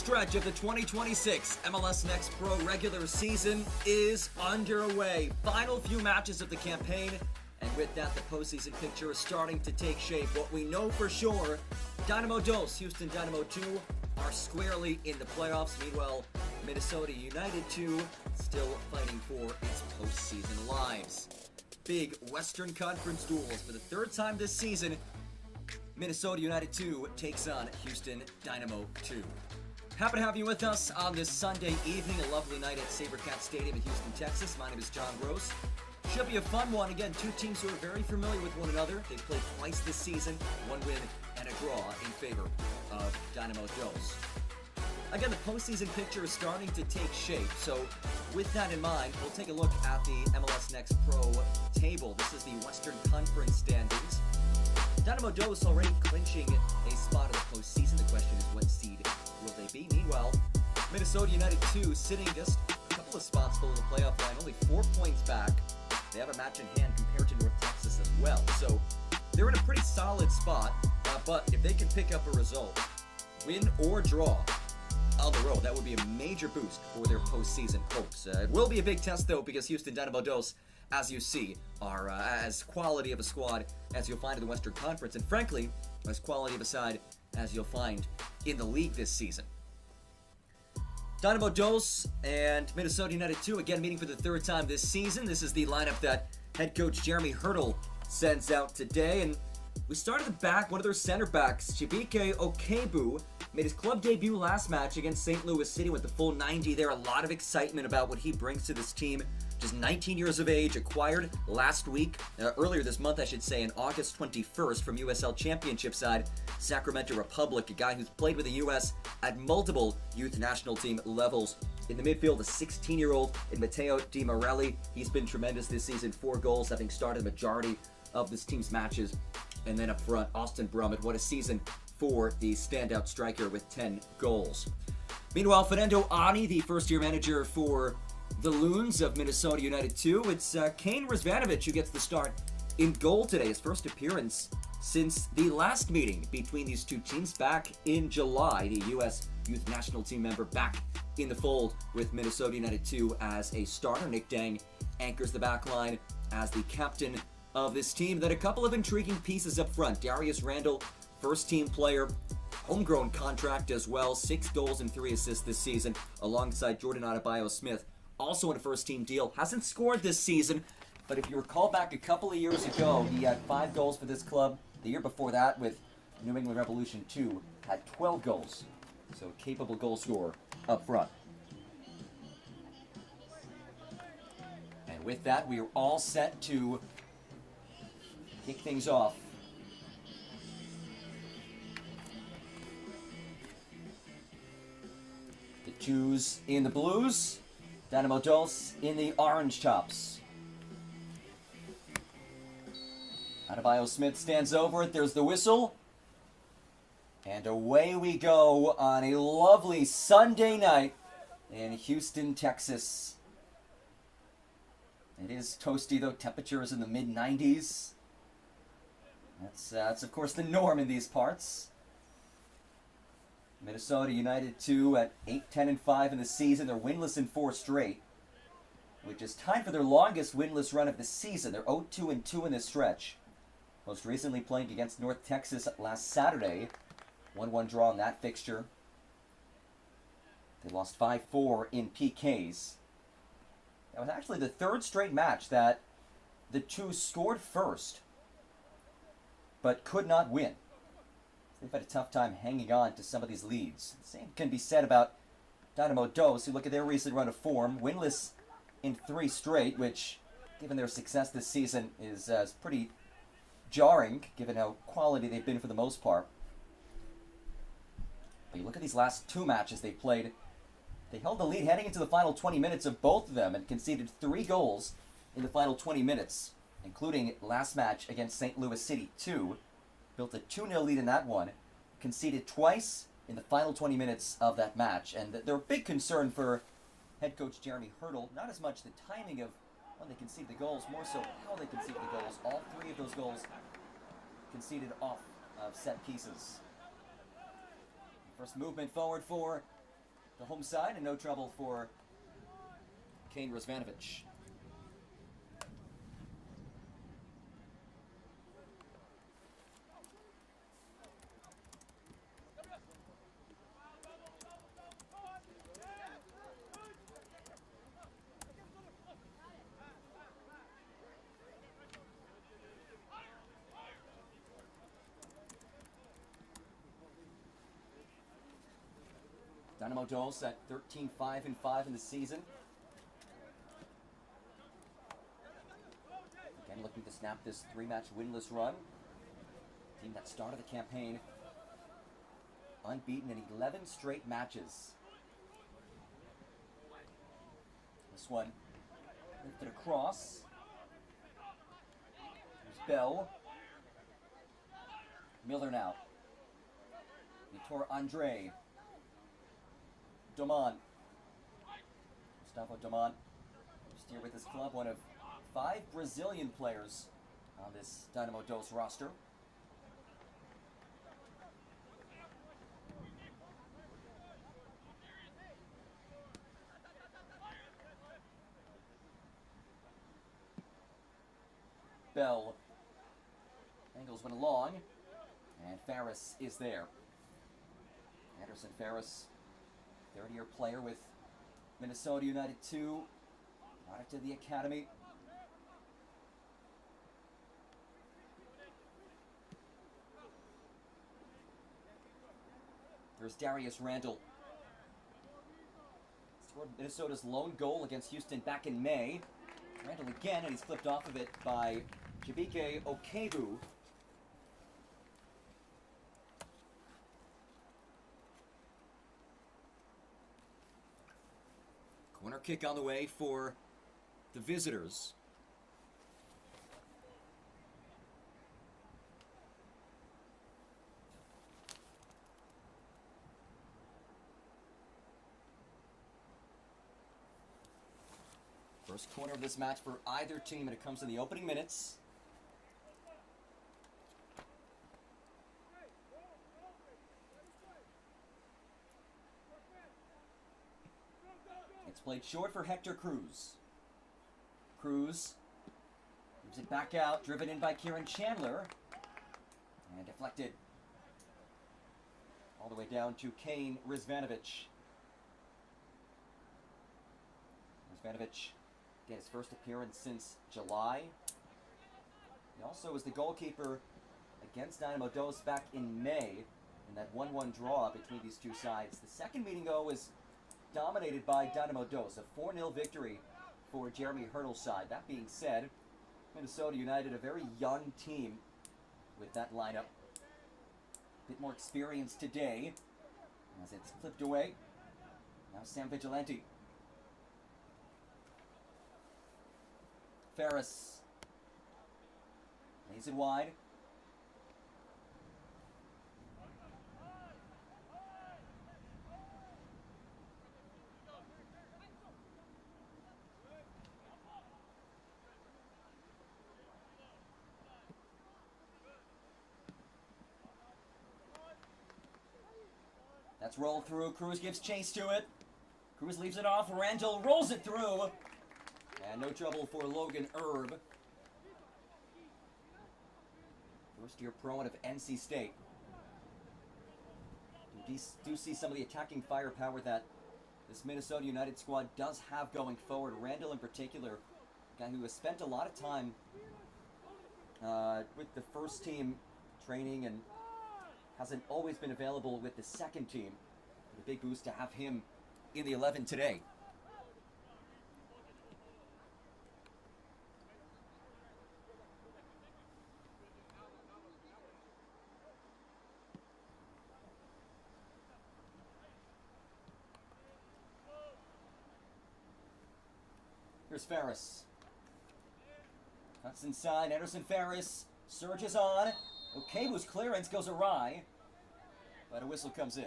stretch of the 2026 MLS Next Pro regular season is underway. Final few matches of the campaign, and with that, the postseason picture is starting to take shape. What we know for sure, Dynamo Dos, Houston Dynamo 2, are squarely in the playoffs. Meanwhile, Minnesota United 2 still fighting for its postseason lives. Big Western Conference duels for the third time this season. Minnesota United 2 takes on Houston Dynamo 2. Happy to have you with us on this Sunday evening, a lovely night at SaberCat Stadium in Houston, Texas. My name is John Gross. Should be a fun one. Again, two teams who are very familiar with one another. They've played twice this season, one win and a draw in favor of Dynamo Dos. Again, the postseason picture is starting to take shape, so with that in mind, we'll take a look at the MLS Next Pro table. This is the Western Conference standings. Dynamo Dos already clinching a spot in the postseason. The question is, what seed will they be? Meanwhile, Minnesota United 2 sitting just a couple of spots below the playoff line, only 4 points back. They have a match in hand compared to North Texas as well. So they're in a pretty solid spot, but if they can pick up a result, win or draw on the road, that would be a major boost for their postseason hopes. It will be a big test, though, because Houston Dynamo Dos, as you see, are as quality of a squad as you'll find in the Western Conference, and frankly, as quality of a side as you'll find in the league this season. Dynamo Dos and Minnesota United 2 again meeting for the third time this season. This is the lineup that head coach Jeremy Hurdle sends out today, and we start at the back. One of their center backs, Chibike Okebu, made his club debut last match against St. Louis City with the full 90 there. A lot of excitement about what he brings to this team. Just 19 years of age, acquired last week, earlier this month I should say, on August 21st from USL Championship side, Sacramento Republic, a guy who's played with the U.S. at multiple youth national team levels. In the midfield, a 16-year-old in Matteo Di Morelli. He's been tremendous this season, 4 goals, having started the majority of this team's matches. And then up front, Austin Brummett. What a season for the standout striker with 10 goals. Meanwhile, Fernando Ani, the first-year manager for the Loons of Minnesota United 2. It's Kane Rizvanovic who gets the start in goal today. His first appearance since the last meeting between these two teams back in July. The U.S. Youth National Team member back in the fold with Minnesota United 2 as a starter. Nick Dang anchors the back line as the captain of this team. Then a couple of intriguing pieces up front. Darius Randall, first-team player, homegrown contract as well. 6 goals and 3 assists this season alongside Jordan Adebayo-Smith. Also in a first-team deal. Hasn't scored this season, but if you recall back a couple of years ago, he had 5 goals for this club. The year before that with New England Revolution 2 had 12 goals. So capable goal scorer up front. And with that, we are all set to kick things off. The Jews in the blues. Dynamo Dos in the orange tops. Adebayo Smith stands over it. There's the whistle. And away we go on a lovely Sunday night in Houston, Texas. It is toasty, though. Temperature is in the mid-90s. That's of course, the norm in these parts. Minnesota United 2 at 8-10-5 in the season. They're winless in 4 straight, which is tied for their longest winless run of the season. They're 0-2-2 in this stretch. Most recently playing against North Texas last Saturday. 1-1 draw in that fixture. They lost 5-4 in PKs. That was actually the 3rd straight match that the two scored first, but could not win. They've had a tough time hanging on to some of these leads. The same can be said about Dynamo Dos, who look at their recent run of form. Winless in 3 straight, which, given their success this season, is pretty jarring, given how quality they've been for the most part. But you look at these last 2 matches they played. They held the lead heading into the final 20 minutes of both of them and conceded 3 goals in the final 20 minutes, including last match against St. Louis City 2. Built a 2-0 lead in that one, conceded twice in the final 20 minutes of that match. And they're a big concern for head coach Jeremy Hurdle, not as much the timing of when they concede the goals, more so how they concede the goals. All 3 of those goals conceded off of set pieces. First movement forward for the home side, and no trouble for Kane Rizvanovic. Dynamo Dose at 13-5-5 in the season. Again, looking to snap this 3-match winless run. Team that started the campaign unbeaten in 11 straight matches. This one lifted across. There's Bell. Miller now. Vitor Andre. Doman. Gustavo Doman. Just here with his club, one of 5 Brazilian players on this Dynamo Dose roster. Bell. Angles went along, and Ferris is there. Anderson Ferris, third-year player with Minnesota United 2, product to the academy. There's Darius Randall. Scored Minnesota's lone goal against Houston back in May. Randall again, and he's flipped off of it by Jabike Okebu. Corner kick on the way for the visitors. First corner of this match for either team, and it comes in the opening minutes. It's played short for Hector Cruz. Cruz moves it back out, driven in by Kieran Chandler, and deflected all the way down to Kane Rizvanovic. Rizvanovic get his first appearance since July. He also was the goalkeeper against Dynamo Dose back in May in that 1-1 draw between these two sides. The second meeting, though, was dominated by Dynamo Dose, a 4-0 victory for Jeremy Hurdle's side. That being said, Minnesota United, a very young team with that lineup. A bit more experience today as it's clipped away. Now Sam Vigilante. Ferris lays it wide. That's rolled through. Cruz gives chase to it. Cruz leaves it off. Randall rolls it through. And no trouble for Logan Erb. First-year pro out of NC State. You do see some of the attacking firepower that this Minnesota United squad does have going forward. Randall in particular, a guy who has spent a lot of time with the first team training and hasn't always been available with the second team. A big boost to have him in the 11 today. Here's Ferris. Cuts inside. Anderson Ferris surges on. Okebu's clearance goes awry, but a whistle comes in.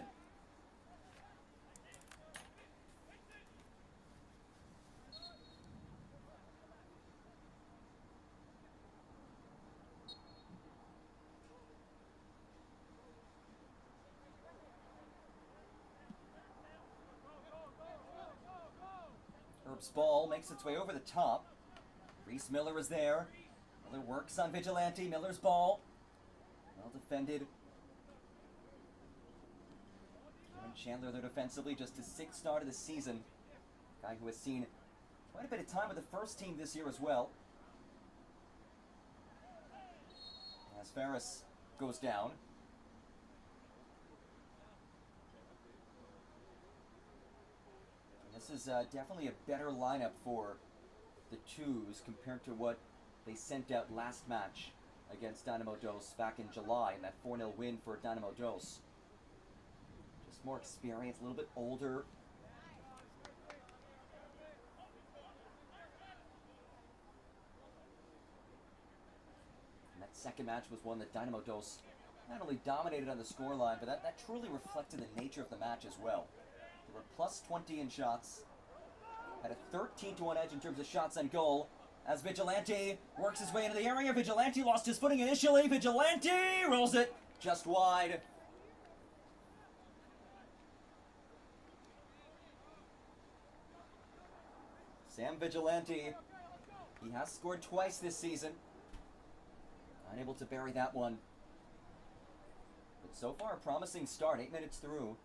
Herb's ball makes its way over the top. Reese Miller is there. Miller works on Vigilante. Miller's ball. Well defended. Kieran Chandler there defensively, just his 6th start of the season. Guy who has seen quite a bit of time with the first team this year as well. As Ferris goes down. And this is definitely a better lineup for the Twos compared to what they sent out last match against Dynamo Dos back in July in that 4-0 win for Dynamo Dos. Just more experience, a little bit older. And that second match was one that Dynamo Dos not only dominated on the scoreline, but that truly reflected the nature of the match as well. They were plus 20 in shots, had a 13-1 edge in terms of shots on goal. As Vigilante works his way into the area, Vigilante lost his footing initially. Vigilante rolls it just wide. Sam Vigilante, he has scored twice this season. Unable to bury that one. But so far, a promising start, 8 minutes through.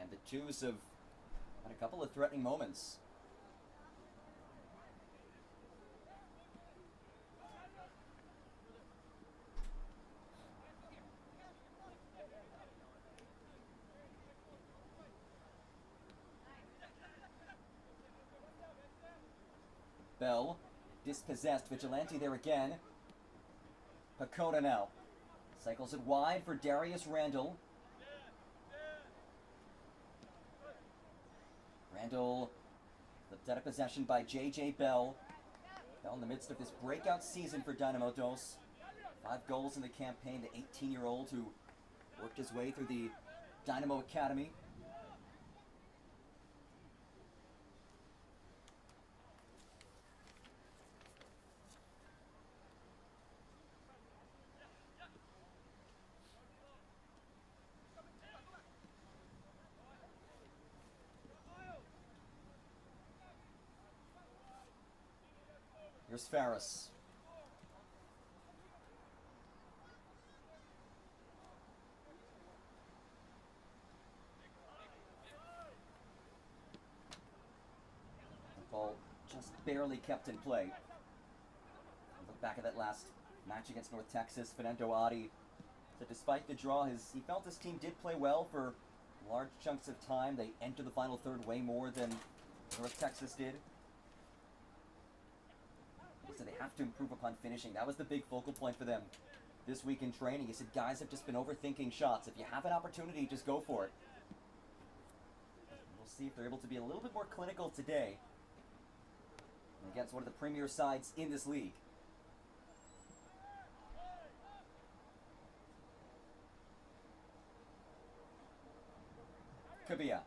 And the Twos have had a couple of threatening moments. Bell, dispossessed. Vigilante there again. Pacoda now. Cycles it wide for Darius Randall. Randall flipped out of possession by J.J. Bell. Bell in the midst of this breakout season for Dynamo Dos. 5 goals in the campaign, the 18-year-old who worked his way through the Dynamo Academy. Here's Ferris. The ball just barely kept in play. Look back at that last match against North Texas. Fernando Adi said despite the draw, he felt his team did play well for large chunks of time. They entered the final third way more than North Texas did. So they have to improve upon finishing. That was the big focal point for them this week in training. He said guys have just been overthinking shots. If you have an opportunity, just go for it. We'll see if they're able to be a little bit more clinical today against one of the premier sides in this league. Kabia.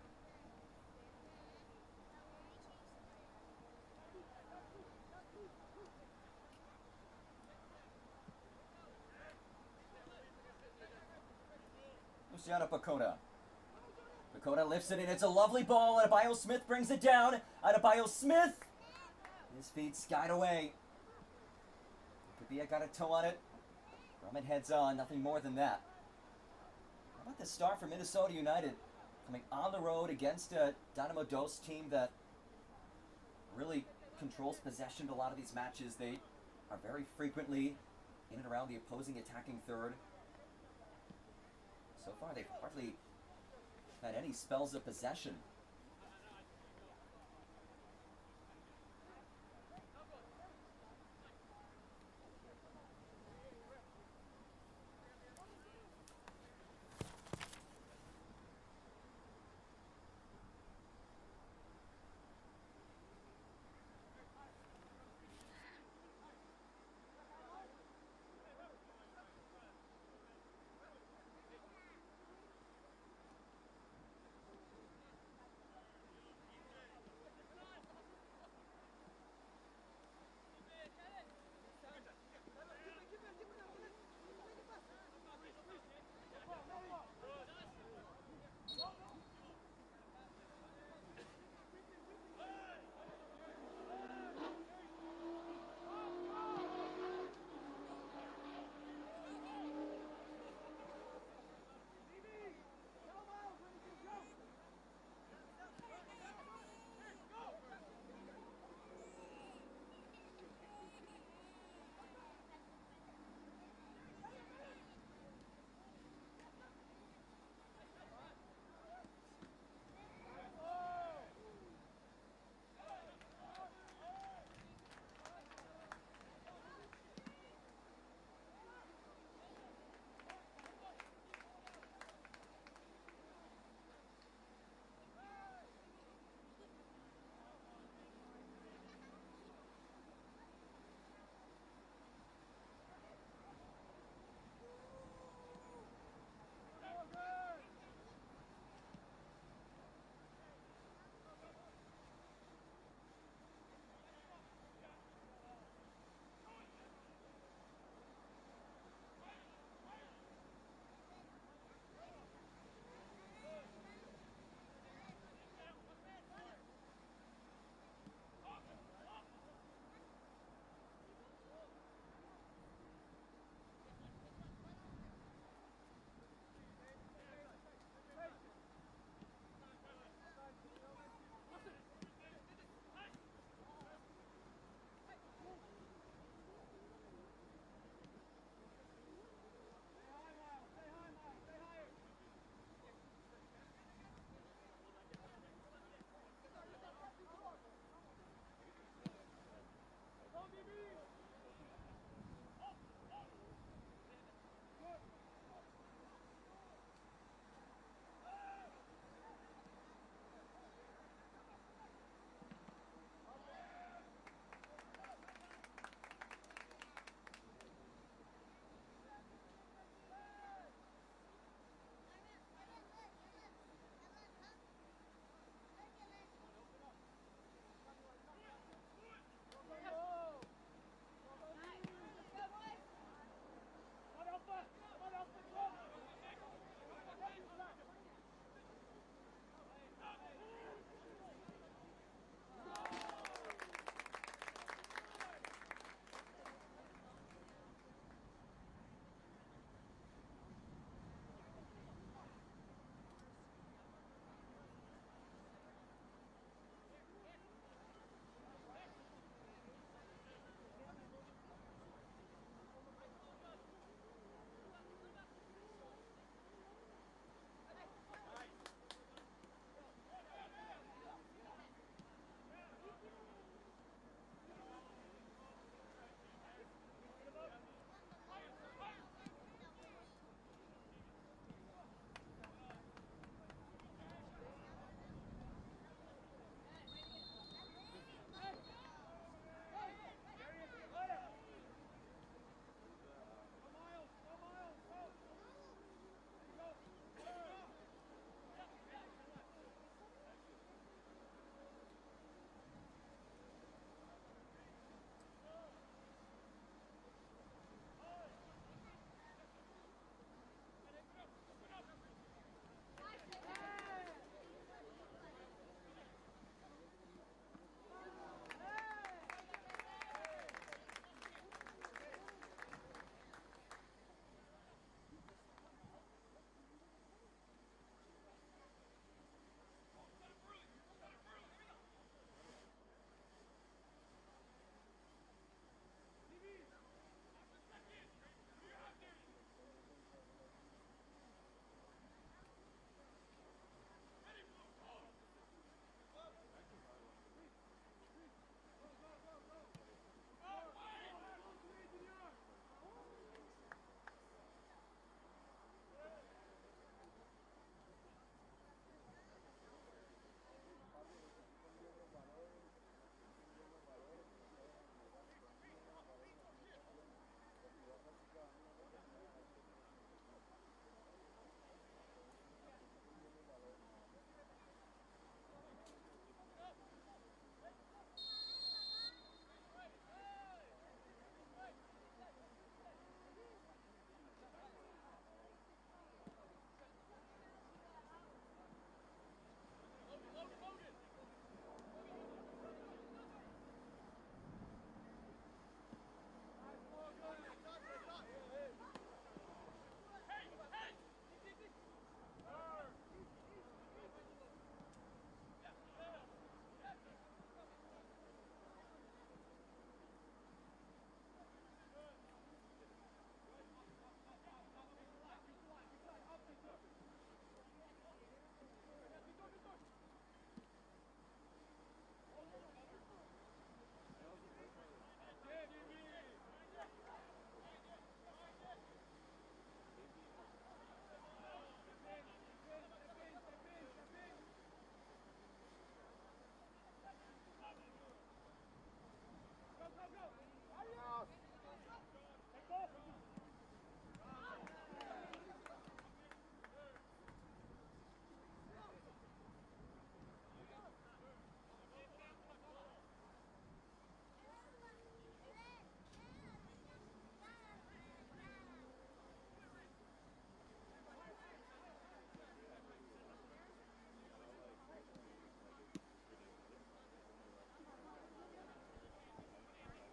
Luciano Pacoda. Pacoda lifts it in. It's a lovely ball. Adebayo Smith brings it down. Adebayo Smith. His feet skied away. Kabia got a toe on it. Drummond heads on. Nothing more than that. How about the start for Minnesota United? Coming on the road against a Dynamo Dos team that really controls possession to a lot of these matches. They are very frequently in and around the opposing attacking third. So far, they've hardly had any spells of possession.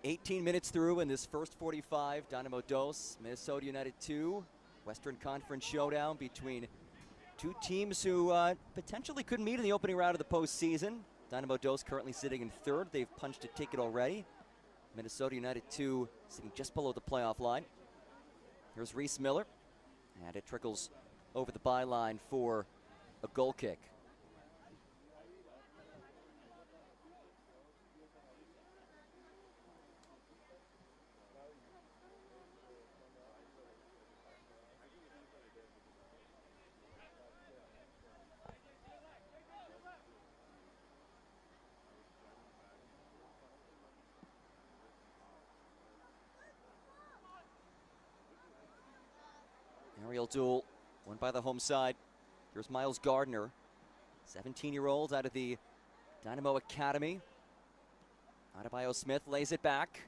18 minutes through in this first 45. Dynamo Dos, Minnesota United 2. Western Conference showdown between two teams who potentially could meet in the opening round of the postseason. Dynamo Dos currently sitting in third. They've punched a ticket already. Minnesota United 2 sitting just below the playoff line. Here's Reese Miller, and it trickles over the byline for a goal kick. Aerial duel, won by the home side. Here's Miles Gardner, 17-year-old out of the Dynamo Academy. Adebayo Smith lays it back.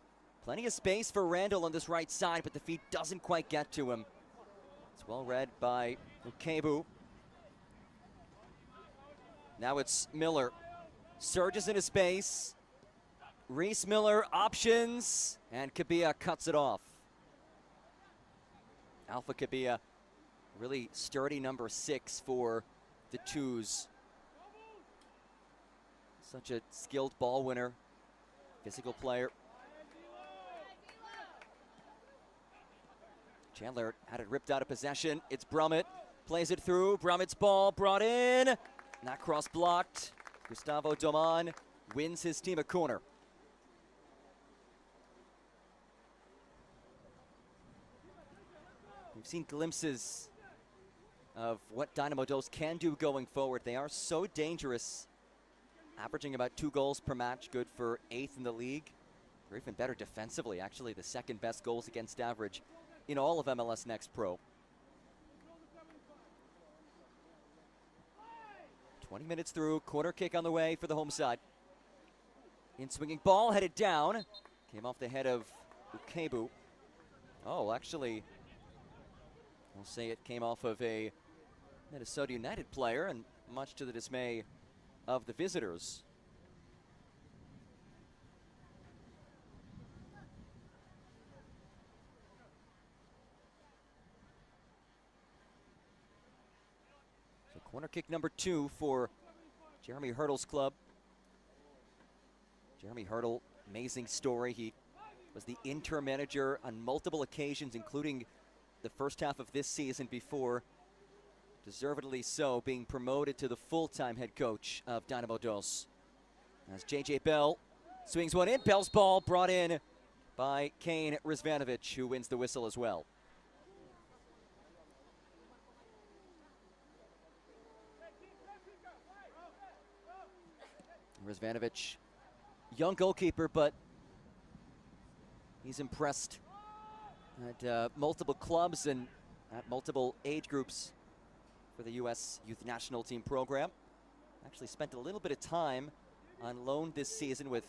Plenty of space for Randall on this right side, but the feet doesn't quite get to him. It's well read by Ukebu. Now it's Miller. Surges into space. Reese Miller options, and Kabia cuts it off. Alpha Kabia, really sturdy number 6 for the Twos. Such a skilled ball winner, physical player. Chandler had it ripped out of possession. It's Brummett, plays it through. Brummett's ball brought in, not cross blocked. Gustavo Doman wins his team a corner. We've seen glimpses of what Dynamo Dos can do going forward. They are so dangerous, averaging about 2 goals per match, good for 8th in the league. They're even better defensively, actually the 2nd best goals against average in all of MLS Next Pro. 20 minutes through, corner kick on the way for the home side. In swinging ball, headed down. Came off the head of Ukebu. Oh, actually, we'll say it came off of a Minnesota United player, and much to the dismay of the visitors. So corner kick number 2 for Jeremy Hurdle's club. Jeremy Hurdle, amazing story. He was the interim manager on multiple occasions, including the first half of this season, before, deservedly so, being promoted to the full-time head coach of Dynamo Dos. As J.J. Bell swings one in, Bell's ball brought in by Kane Rizvanovic, who wins the whistle as well. Rizvanovic, young goalkeeper, but he's impressed at multiple clubs and at multiple age groups for the U.S. Youth National Team program. Actually spent a little bit of time on loan this season with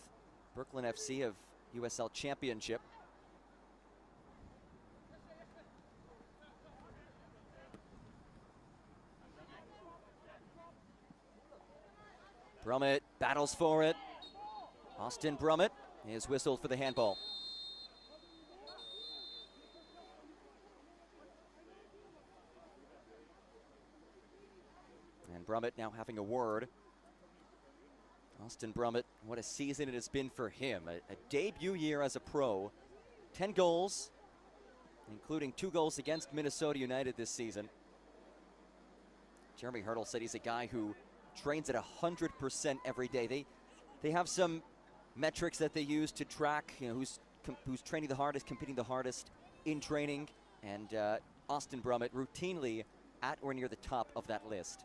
Brooklyn FC of USL Championship. Brummett battles for it. Austin Brummett is whistled for the handball. And Brummett now having a word. Austin Brummett, what a season it has been for him. A debut year as a pro. 10 goals, including 2 goals against Minnesota United this season. Jeremy Hurdle said he's a guy who trains at 100% every day. They have some metrics that they use to track, you know, who's training the hardest, competing the hardest in training, and Austin Brummett routinely at or near the top of that list.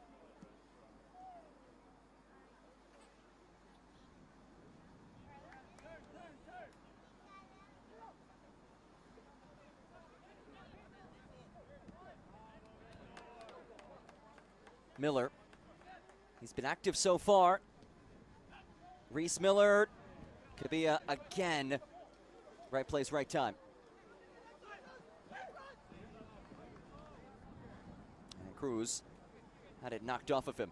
Miller, he's been active so far. Reese Miller, Kabia again. Right place, right time. And Cruz had it knocked off of him.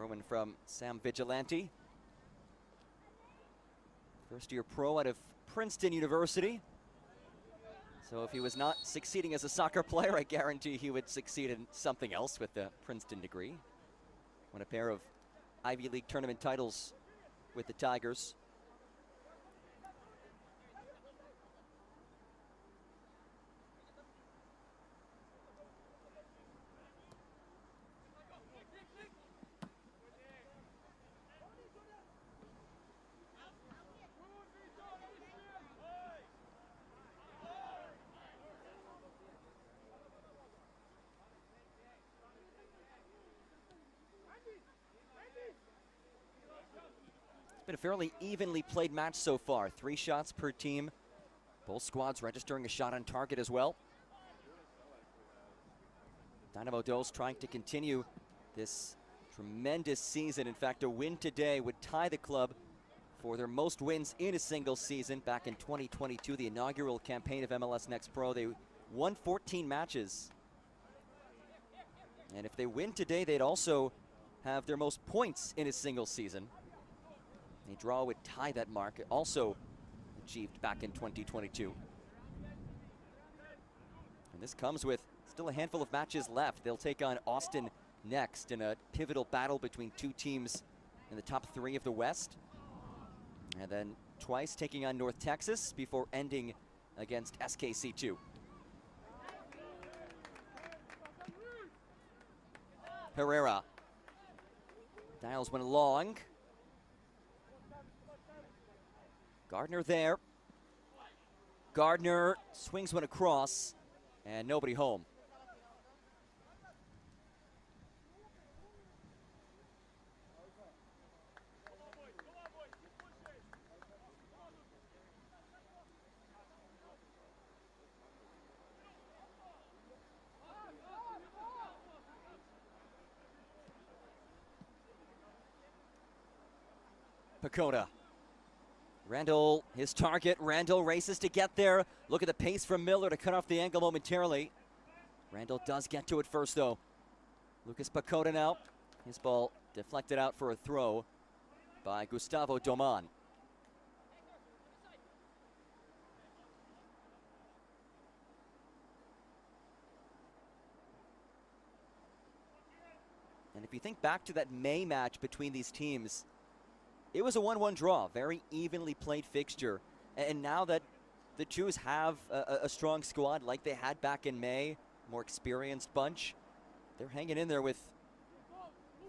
Throw-in from Sam Vigilante. First-year pro out of Princeton University. So if he was not succeeding as a soccer player, I guarantee he would succeed in something else with the Princeton degree. Won a pair of Ivy League tournament titles with the Tigers. Been a fairly evenly played match so far. 3 shots per team. Both squads registering a shot on target as well. Dynamo Dos trying to continue this tremendous season. In fact, a win today would tie the club for their most wins in a single season. Back in 2022, the inaugural campaign of MLS Next Pro, they won 14 matches. And if they win today, they'd also have their most points in a single season. A draw would tie that mark, also achieved back in 2022. And this comes with still a handful of matches left. They'll take on Austin next in a pivotal battle between 2 teams in the top 3 of the West. And then twice taking on North Texas before ending against SKC2. Herrera dials one long. Gardner there. Gardner swings one across, and nobody home. Pacoda. Randall, his target. Randall races to get there. Look at the pace from Miller to cut off the angle momentarily. Randall does get to it first, though. Lucas Pacoda now. His ball deflected out for a throw by Gustavo Doman. And if you think back to that May match between these teams, it was a 1-1 draw, very evenly played fixture. And now that the Jews have a strong squad like they had back in May, more experienced bunch, they're hanging in there with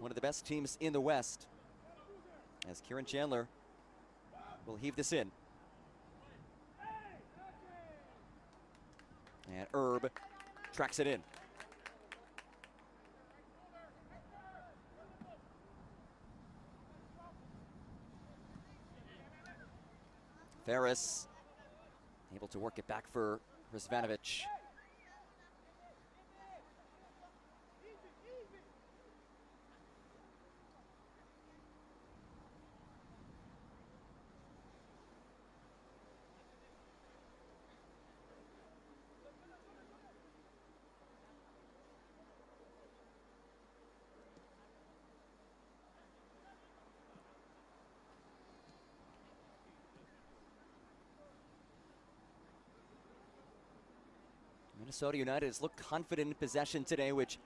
one of the best teams in the West. As Kieran Chandler will heave this in. And Erb tracks it in. Ferris able to work it back for Rizvanovic. Minnesota United has looked confident in possession today, which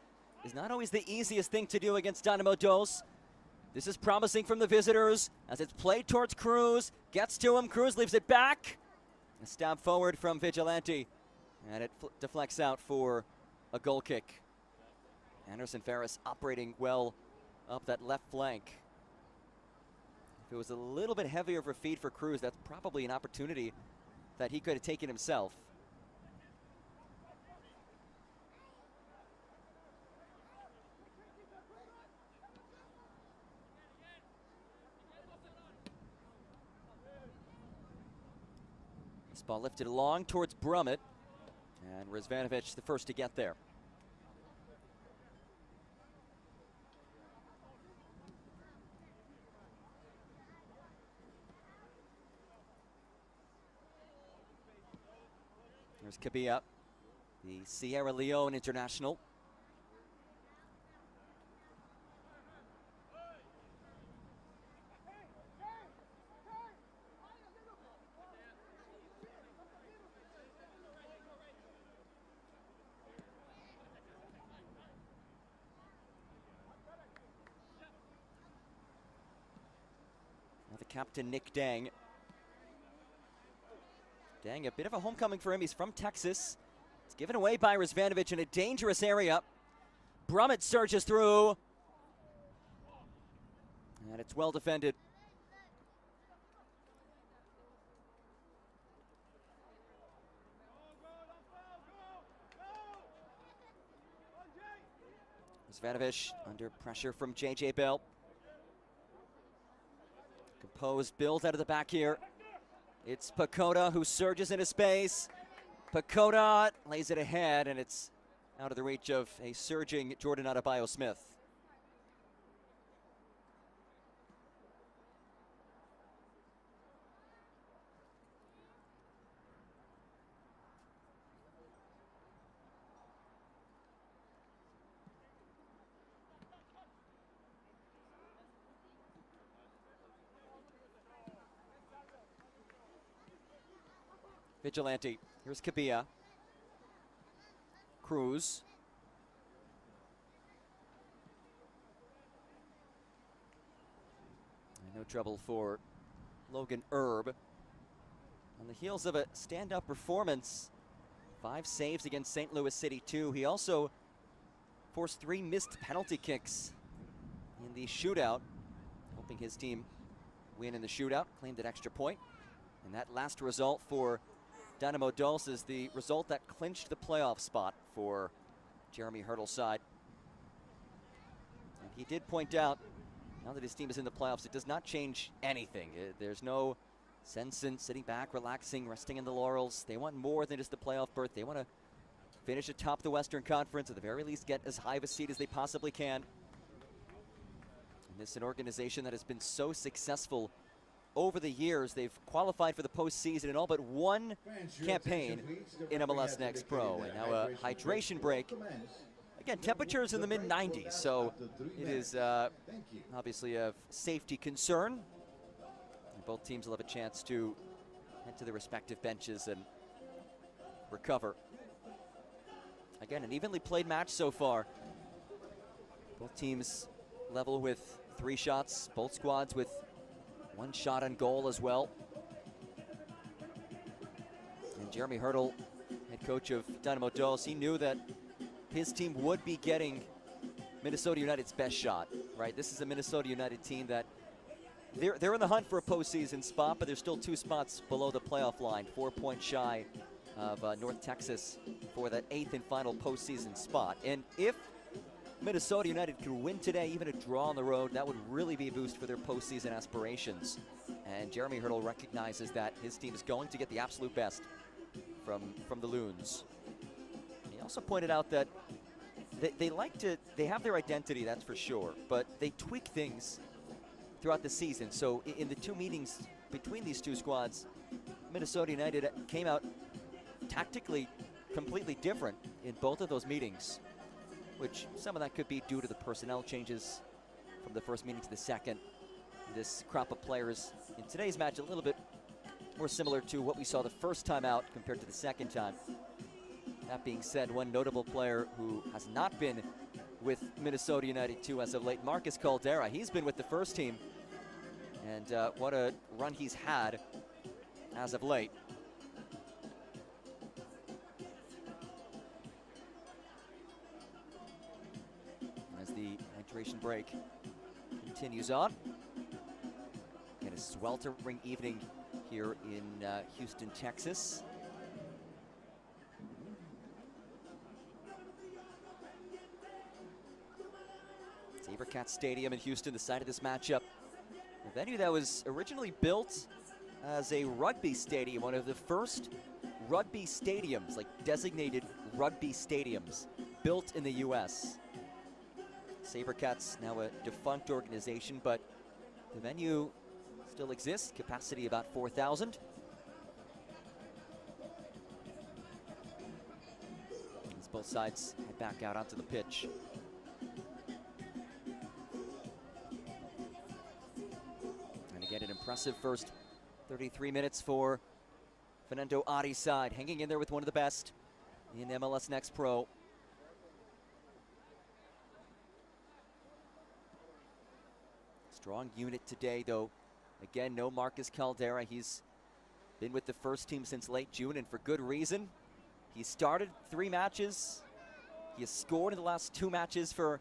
is not always the easiest thing to do against Dynamo Dos. This is promising from the visitors as it's played towards Cruz. Gets to him. Cruz leaves it back. A stab forward from Vigilante. And it deflects out for a goal kick. Anderson Ferris operating well up that left flank. If it was a little bit heavier of a feed for Cruz, that's probably an opportunity that he could have taken himself. This ball lifted along towards Brummett, and Rizvanovic the first to get there. There's Kabia, the Sierra Leone international. captain Nick Dang. Dang, a bit of a homecoming for him. He's from Texas. It's given away by Rizvanovic in a dangerous area. Brummett surges through. And it's well defended. Rizvanovic under pressure from J.J. Bell. Composed build out of the back here. It's Pacoda who surges into space. Pacoda lays it ahead, and it's out of the reach of a surging Jordan Adebayo-Smith. Vigilante. Here's Kabia. Cruz. No trouble for Logan Erb. On the heels of a stand-up performance, 5 saves against St. Louis City 2. He also forced 3 missed penalty kicks in the shootout, helping his team win in the shootout, claimed an extra point. And that last result for Dynamo Dulce is the result that clinched the playoff spot for Jeremy Hurdle's side. And he did point out, now that his team is in the playoffs, it does not change anything. There's no sense in sitting back, relaxing, resting in the laurels. They want more than just the playoff berth. They want to finish atop the Western Conference, at the very least get as high of a seed as they possibly can. And this is an organization that has been so successful over the years. They've qualified for the postseason in all but one campaign in MLS Next Pro. And now a hydration break. Again, temperatures in the mid-90s, so it is obviously a safety concern. And both teams will have a chance to head to their respective benches and recover. Again, an evenly played match so far. Both teams level with 3 shots, both squads with 1 shot on goal as well. And Jeremy Hurdle, head coach of Dynamo Dulce, he knew that his team would be getting Minnesota United's best shot, right? This is a Minnesota United team that they're in the hunt for a postseason spot, but they're still 2 spots below the playoff line, 4 points shy of North Texas for that 8th and final postseason spot. And if Minnesota United could win today, even a draw on the road, that would really be a boost for their postseason aspirations. And Jeremy Hurdle recognizes that his team is going to get the absolute best from the Loons. And he also pointed out that they have their identity, that's for sure, but they tweak things throughout the season. So in the 2 meetings between these 2 squads, Minnesota United came out tactically completely different in both of those meetings, which some of that could be due to the personnel changes from the first meeting to the second. This crop of players in today's match a little bit more similar to what we saw the first time out compared to the second time. That being said, one notable player who has not been with Minnesota United 2 as of late, Marcus Caldera. He's been with the first team, and what a run he's had as of late. As the hydration break continues on. Again, a sweltering evening here in Houston, Texas. SaberCats Stadium in Houston, the site of this matchup. A venue that was originally built as a rugby stadium, one of the first rugby stadiums, like designated rugby stadiums, built in the U.S. SaberCats, now a defunct organization, but the venue still exists, capacity about 4,000. As both sides head back out onto the pitch. And again, an impressive first 33 minutes for Fernando Ari's side, hanging in there with one of the best in MLS Next Pro. Strong unit today, though. Again, no Marcus Caldera. He's been with the first team since late June, and for good reason. He started 3 matches. He has scored in the last 2 matches for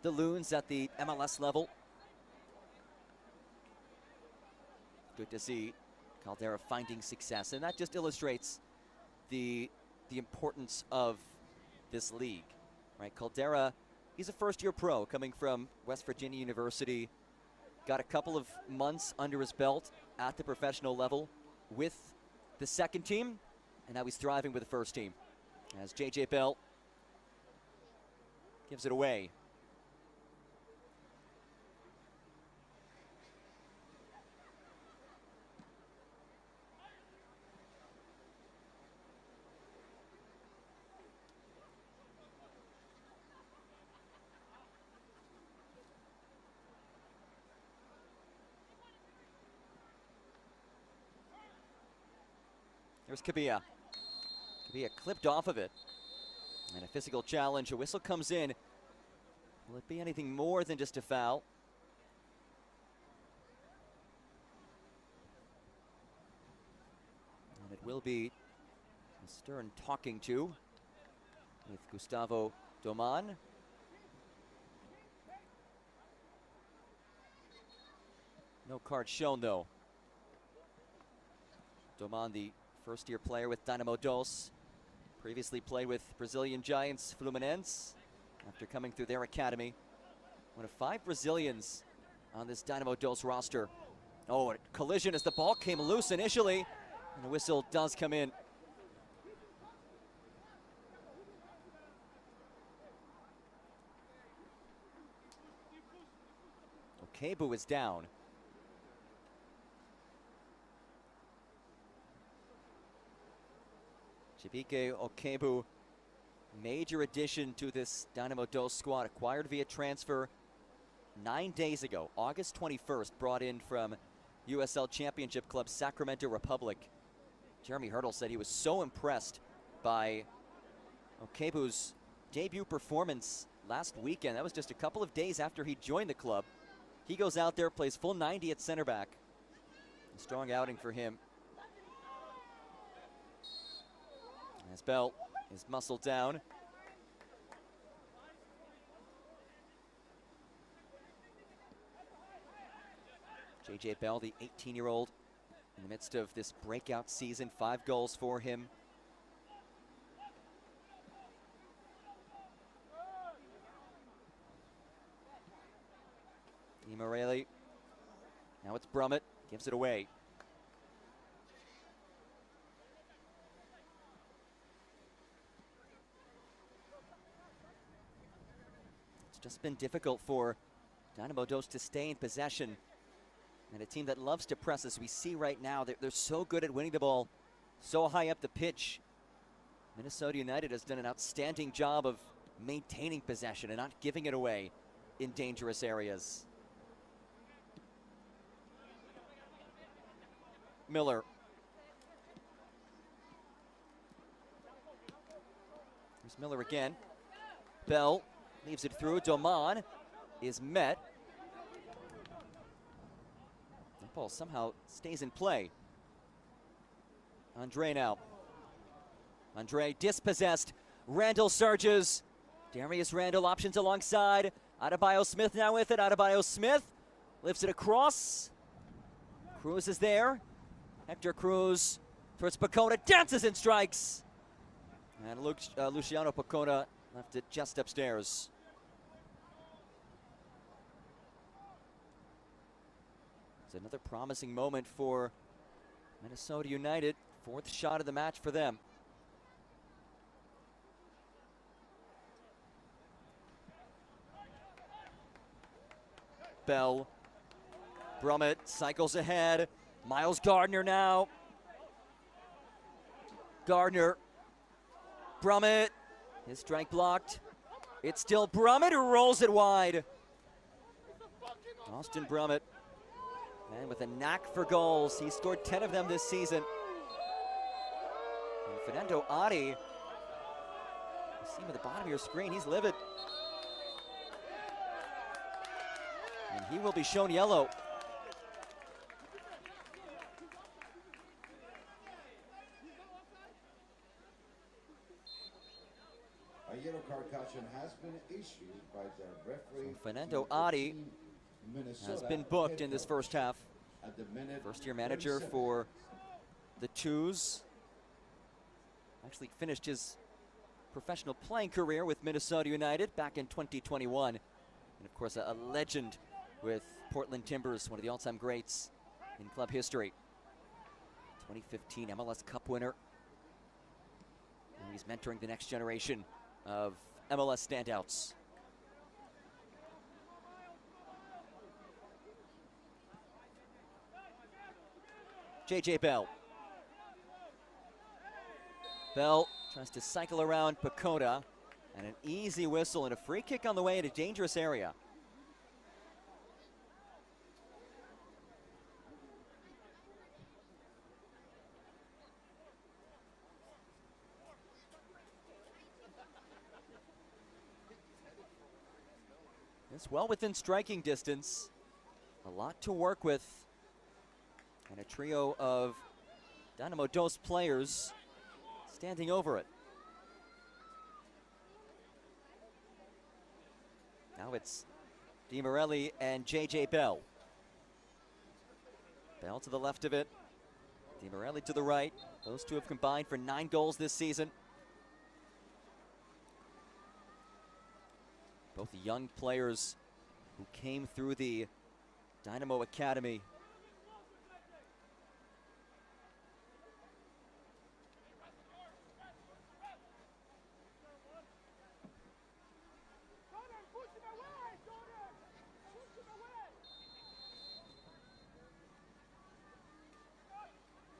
the Loons at the MLS level. Good to see Caldera finding success, and that just illustrates the importance of this league, right? Caldera, he's a first-year pro coming from West Virginia University. Got a couple of months under his belt at the professional level with the second team, and now he's thriving with the first team. As J.J. Bell gives it away. Here's Kabia. Kabia clipped off of it. And a physical challenge. A whistle comes in. Will it be anything more than just a foul? And it will be a stern talking to with Gustavo Doman. No card shown though. Doman, the first-year player with Dynamo Dos, previously played with Brazilian giants Fluminense after coming through their academy. One of 5 Brazilians on this Dynamo Dos roster. Oh, a collision as the ball came loose initially, and the whistle does come in. Okebu is down. Chibike Okebu, major addition to this Dynamo Dos squad, acquired via transfer 9 days ago, August 21st, brought in from USL Championship club Sacramento Republic. Jeremy Hurdle said he was so impressed by Okebu's debut performance last weekend. That was just a couple of days after he joined the club. He goes out there, plays full 90 at center back. A strong outing for him. As Bell is muscled down. J.J. Bell, the 18-year-old, in the midst of this breakout season, 5 goals for him. Morelli. Now it's Brummett, gives it away. It's just been difficult for Dynamo Dos to stay in possession. And a team that loves to press, as we see right now, they're so good at winning the ball so high up the pitch. Minnesota United has done an outstanding job of maintaining possession and not giving it away in dangerous areas. Miller. Here's Miller again. Bell leaves it through. Doman is met. That ball somehow stays in play. Andre now. Andre dispossessed. Randall surges. Darius Randall options alongside. Adebayo Smith now with it. Adebayo Smith lifts it across. Cruz is there. Hector Cruz towards Pacona, dances and strikes. And Luciano Pacona left it just upstairs. It's another promising moment for Minnesota United. 4th shot of the match for them. Bell. Brummett cycles ahead. Miles Gardner now. Gardner. Brummett. His strike blocked. It's still Brummett who rolls it wide. Austin Brummett, man with a knack for goals. He scored 10 of them this season. And Fernando Adi, you see him at the bottom of your screen, he's livid. And he will be shown yellow. yellow card caution has been issued by the referee. Fernando Adi has been booked in this first half. At the minute First-year manager 37. for the Twos. Actually finished his professional playing career with Minnesota United back in 2021. And of course, a legend with Portland Timbers, one of the all-time greats in club history. 2015 MLS Cup winner. And he's mentoring the next generation of MLS standouts. J.J. Bell. Bell tries to cycle around Pacoda, and an easy whistle and a free kick on the way in a dangerous area. It's well within striking distance. A lot to work with. And a trio of Dynamo Dos players standing over it. Now it's Di Morelli and J.J. Bell. Bell to the left of it. Di Morelli to the right. Those two have combined for 9 goals this season. Both young players who came through the Dynamo Academy.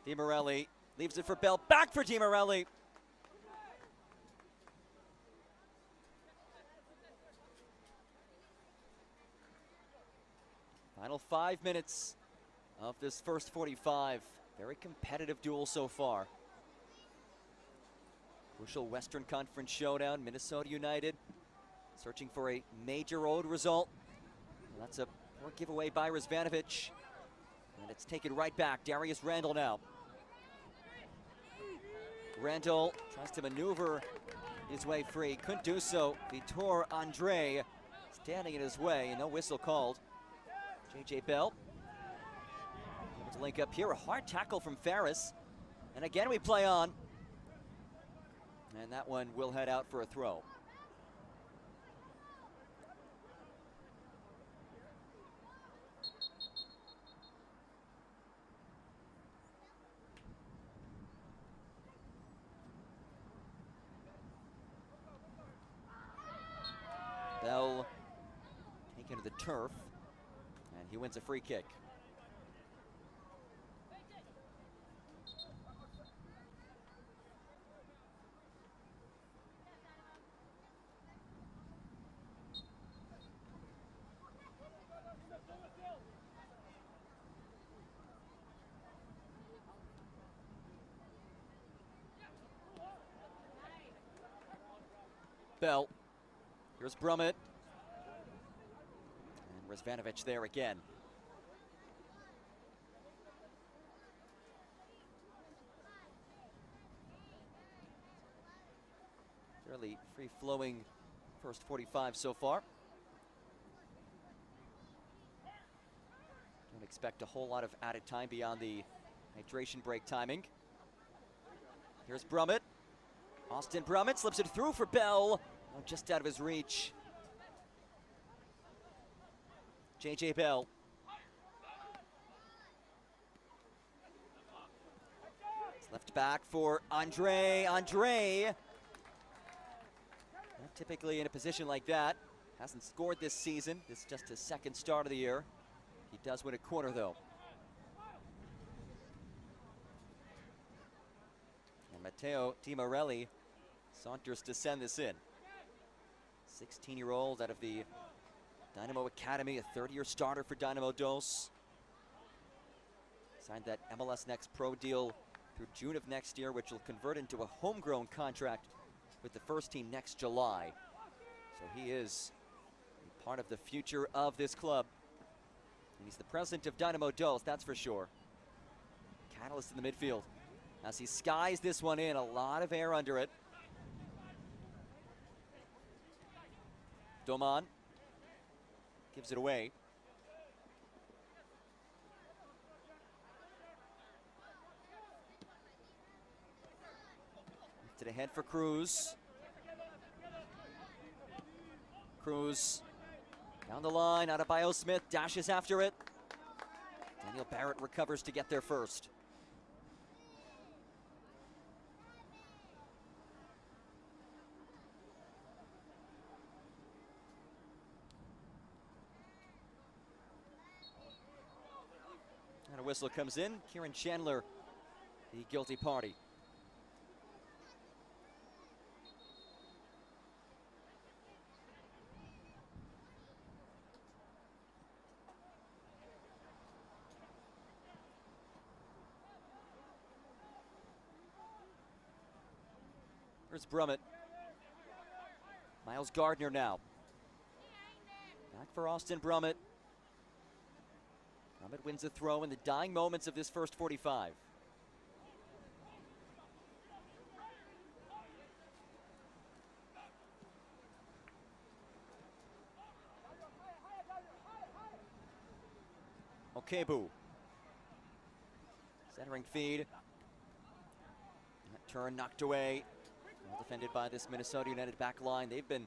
Di Morelli leaves it for Bell. Back for Di Morelli. Final 5 minutes of this first 45. Very competitive duel so far. Crucial Western Conference showdown. Minnesota United searching for a major road result. Well, that's a poor giveaway by Rizvanovic. And it's taken right back. Darius Randall now. Randall tries to maneuver his way free. Couldn't do so. Vitor Andre standing in his way. No whistle called. J.J. Bell able to link up here. A hard tackle from Ferris. And again we play on. And that one will head out for a throw. Bell taken to the turf, and he wins a free kick. Bell. Here's Brummett. And Rizvanovic there again. Fairly free-flowing first 45 so far. Don't expect a whole lot of added time beyond the hydration break timing. Here's Brummett. Austin Brummett slips it through for Bell. Oh, just out of his reach. J.J. Bell. It's left back for Andre. Not typically in a position like that. Hasn't scored this season. This is just his second start of the year. He does win a corner, though. And Matteo Di Morelli saunters to send this in. 16-year-old out of the Dynamo Academy, a third-year starter for Dynamo Dos. Signed that MLS Next Pro deal through June of next year, which will convert into a homegrown contract with the first team next July. So he is part of the future of this club. And he's the president of Dynamo Dos, that's for sure. Catalyst in the midfield. As he skies this one in, a lot of air under it. Doman gives it away. Lifted ahead for Cruz. Cruz down the line, Adebayo Smith dashes after it. Daniel Barrett recovers to get there first. And a whistle comes in. Kieran Chandler, the guilty party. Here's Brummett. Miles Gardner now. Back for Austin Brummett. Brummett wins the throw in the dying moments of this first 45. Okebu. Centering feed. That turn knocked away. Well defended by this Minnesota United back line. They've been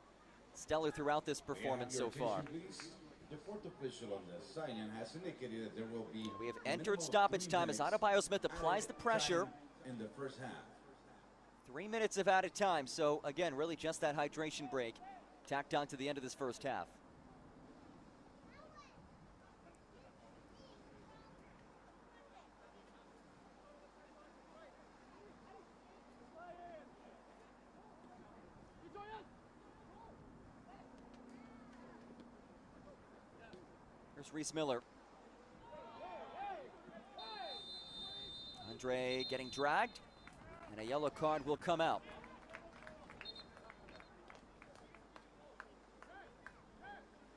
stellar throughout this performance so far. The fourth official on the sideline has indicated that there will be. We have entered stoppage time as Adebayo Smith applies the pressure. In the first half. 3 minutes of added time, so again, really just that hydration break tacked on to the end of this first half. Here's Reese Miller. Andre getting dragged, and a yellow card will come out.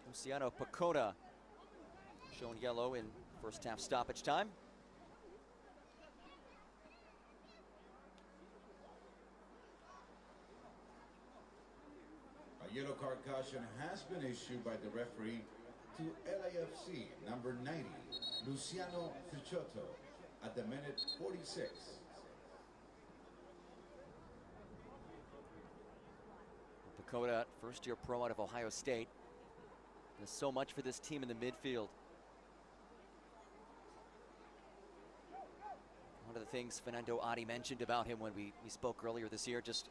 Luciano Pacoda shown yellow in first half stoppage time. A yellow card caution has been issued by the referee to LAFC number 90, Luciano Pichotto, at the minute 46. Pacoda, first-year pro out of Ohio State. Does so much for this team in the midfield. One of the things Fernando Adi mentioned about him when we spoke earlier this year, just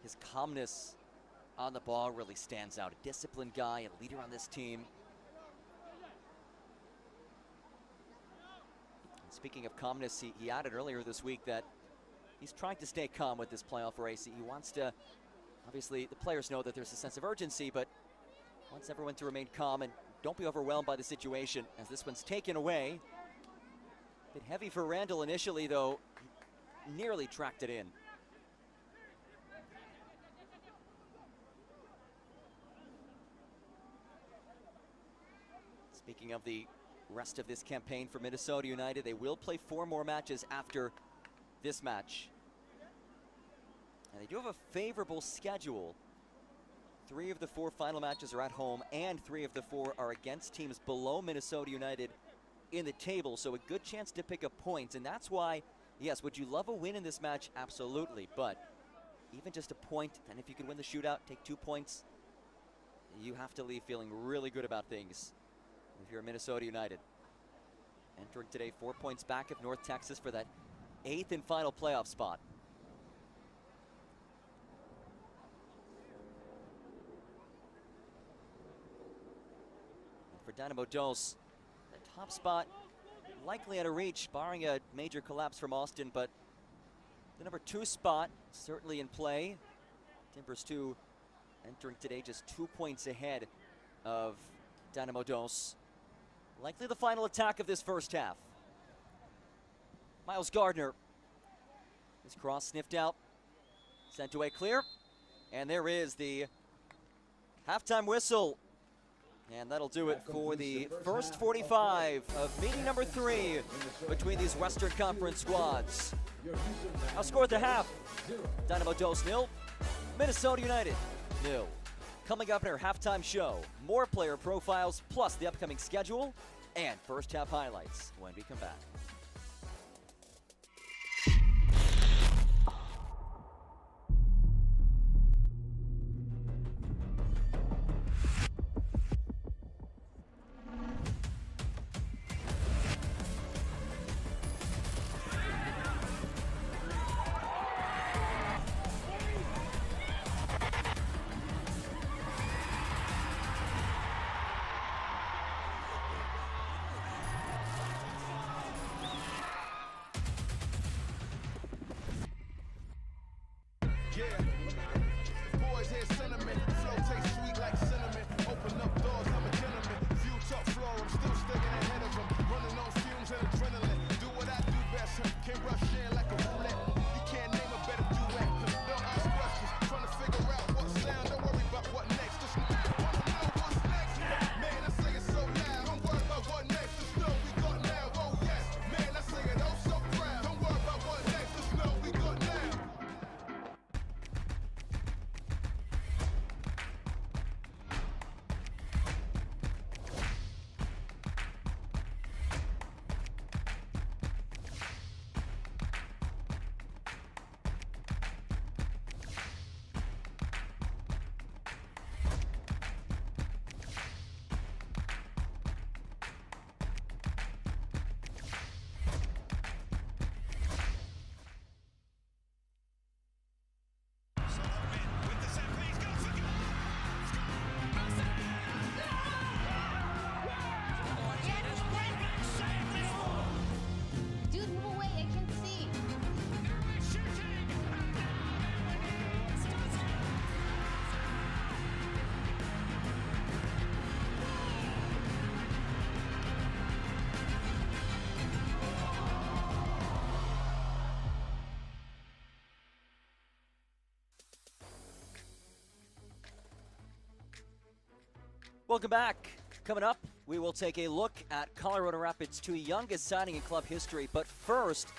his calmness on the ball really stands out. A disciplined guy, a leader on this team. And speaking of calmness, he added earlier this week that he's trying to stay calm with this playoff race. He wants to, obviously the players know that there's a sense of urgency, but wants everyone to remain calm and don't be overwhelmed by the situation as this one's taken away. A bit heavy for Randall initially, though. He nearly tracked it in. Speaking of the rest of this campaign for Minnesota United, they will play 4 more matches after this match. And they do have a favorable schedule. 3 of the 4 final matches are at home, and 3 of the 4 are against teams below Minnesota United in the table, so a good chance to pick up points. And that's why, yes, would you love a win in this match? Absolutely, but even just a point, and if you can win the shootout, take 2 points, you have to leave feeling really good about things if you're Minnesota United. Entering today 4 points back of North Texas for that 8th and final playoff spot. For Dynamo Dos, the top spot likely out of reach, barring a major collapse from Austin, but the number 2 spot certainly in play. Timbers 2 entering today just 2 points ahead of Dynamo Dos. Likely the final attack of this first half. Miles Gardner. His cross sniffed out, sent away clear, and there is the halftime whistle. And that'll do it for the first 45 of meeting number 3 between these Western Conference squads. Our score at the half, Dynamo Dos 0, Minnesota United 0. Coming up in our halftime show, more player profiles plus the upcoming schedule and first half highlights when we come back. Boys hear sentiment, flow tastes sweet like cinnamon. Open up doors, I'm a gentleman. View top floor, I'm still staying ahead of them. Running on fumes and adrenaline. Do what I do best, can't rush in like a roulette. You can't name a better duet. Don't ask questions, trying to figure out what sound. Don't worry about what next, just wanna know what's next. Man, I say it so loud, don't worry about what next. Just know we got now, oh yes. Man, I say it oh so proud. Don't worry about what next, just know we got now. Dude, move away, I can't see. Welcome back. Coming up, we will take a look at Colorado Rapids' two youngest signing in club history. But first,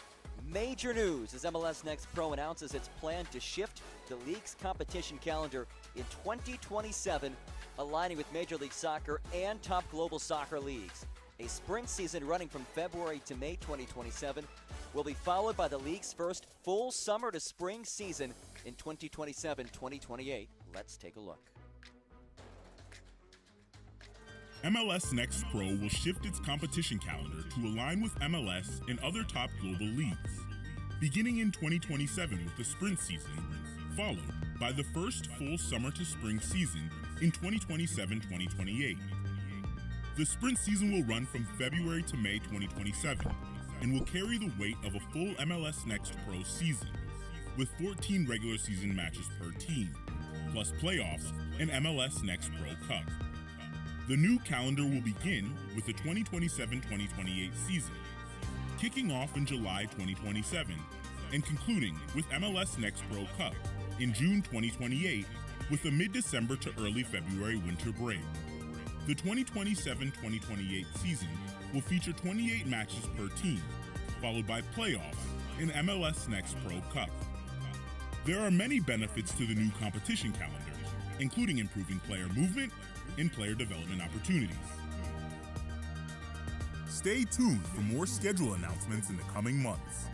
major news as MLS Next Pro announces its plan to shift the league's competition calendar in 2027, aligning with Major League Soccer and top global soccer leagues. A spring season running from February to May 2027 will be followed by the league's first full summer to spring season in 2027-2028. Let's take a look. MLS Next Pro will shift its competition calendar to align with MLS and other top global leagues, beginning in 2027 with the sprint season, followed by the first full summer to spring season in 2027-2028. The sprint season will run from February to May 2027 and will carry the weight of a full MLS Next Pro season, with 14 regular season matches per team, plus playoffs and MLS Next Pro Cup. The new calendar will begin with the 2027-2028 season, kicking off in July 2027 and concluding with MLS Next Pro Cup in June 2028 with a mid-December to early February winter break. The 2027-2028 season will feature 28 matches per team, followed by playoffs and MLS Next Pro Cup. There are many benefits to the new competition calendar, including improving player movement and player development opportunities. Stay tuned for more schedule announcements in the coming months.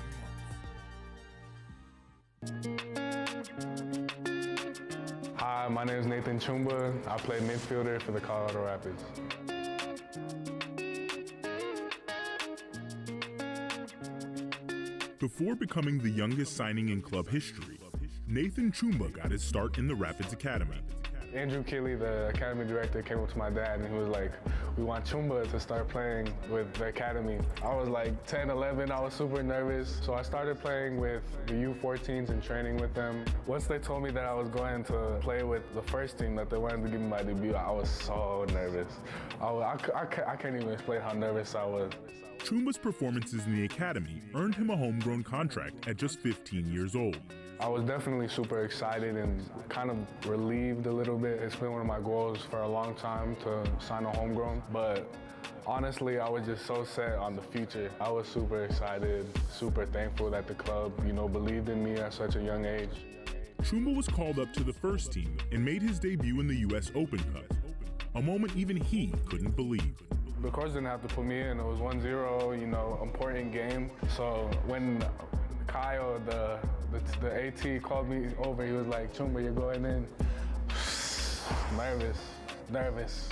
Hi, my name is Nathan Chumba. I play midfielder for the Colorado Rapids. Before becoming the youngest signing in club history, Nathan Chumba got his start in the Rapids Academy. Andrew Keeley, the academy director, came up to my dad and he was like, we want Chumba to start playing with the academy. I was like 10, 11, I was super nervous. So I started playing with the U14s and training with them. Once they told me that I was going to play with the first team, that they wanted to give me my debut, I was so nervous. I can't even explain how nervous I was. Chumba's performances in the academy earned him a homegrown contract at just 15 years old. I was definitely super excited and kind of relieved a little bit. It's been one of my goals for a long time to sign a homegrown, but honestly, I was just so set on the future. I was super excited, super thankful that the club, believed in me at such a young age. Chumba was called up to the first team and made his debut in the U.S. Open Cup, a moment even he couldn't believe. The coach didn't have to put me in. It was 1-0, important game. So when Kyle, the AT, called me over, he was like, Chumba, you're going in. Nervous.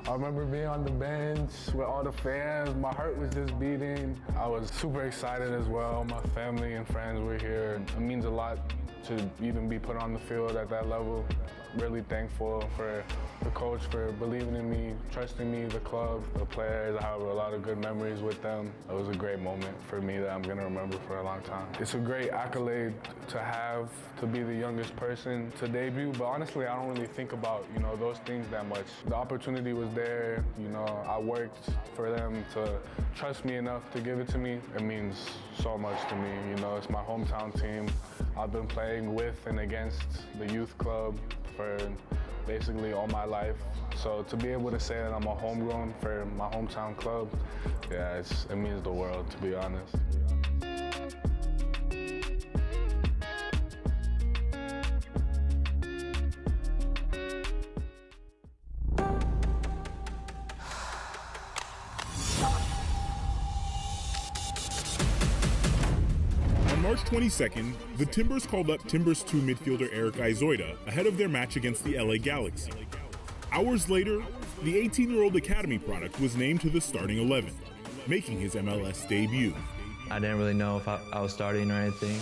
I remember being on the bench with all the fans. My heart was just beating. I was super excited as well. My family and friends were here. It means a lot to even be put on the field at that level. Really thankful for the coach for believing in me, trusting me, the club, the players. I have a lot of good memories with them. It was a great moment for me that I'm gonna remember for a long time. It's a great accolade to have, to be the youngest person to debut, but honestly, I don't really think about, those things that much. The opportunity was there, I worked for them to trust me enough to give it to me. It means so much to me, it's my hometown team. I've been playing with and against the youth club for basically all my life. So to be able to say that I'm a homegrown for my hometown club, yeah, it means the world, to be honest. On March 22nd, the Timbers called up Timbers 2 midfielder Eric Izoida ahead of their match against the LA Galaxy. Hours later, the 18-year-old academy product was named to the starting 11, making his MLS debut. I didn't really know if I was starting or anything.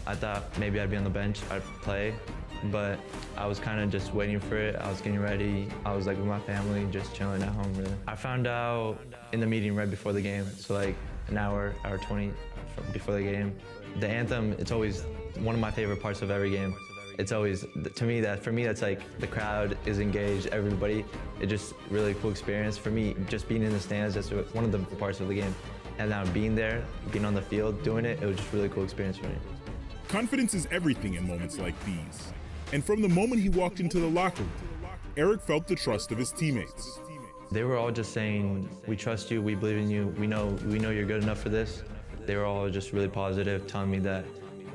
I thought maybe I'd be on the bench, I'd play, but I was kind of just waiting for it. I was getting ready. I was like with my family, just chilling at home, really. I found out in the meeting right before the game, so like an hour 20 before the game. The anthem, it's always one of my favorite parts of every game. It's always, for me, that's like the crowd is engaged, everybody. It's just really cool experience. For me, just being in the stands, that's one of the parts of the game. And now being there, being on the field, doing it, it was just a really cool experience for me. Confidence is everything in moments like these. And from the moment he walked into the locker room, Eric felt the trust of his teammates. They were all just saying, we trust you, we believe in you, we know you're good enough for this. They were all just really positive, telling me that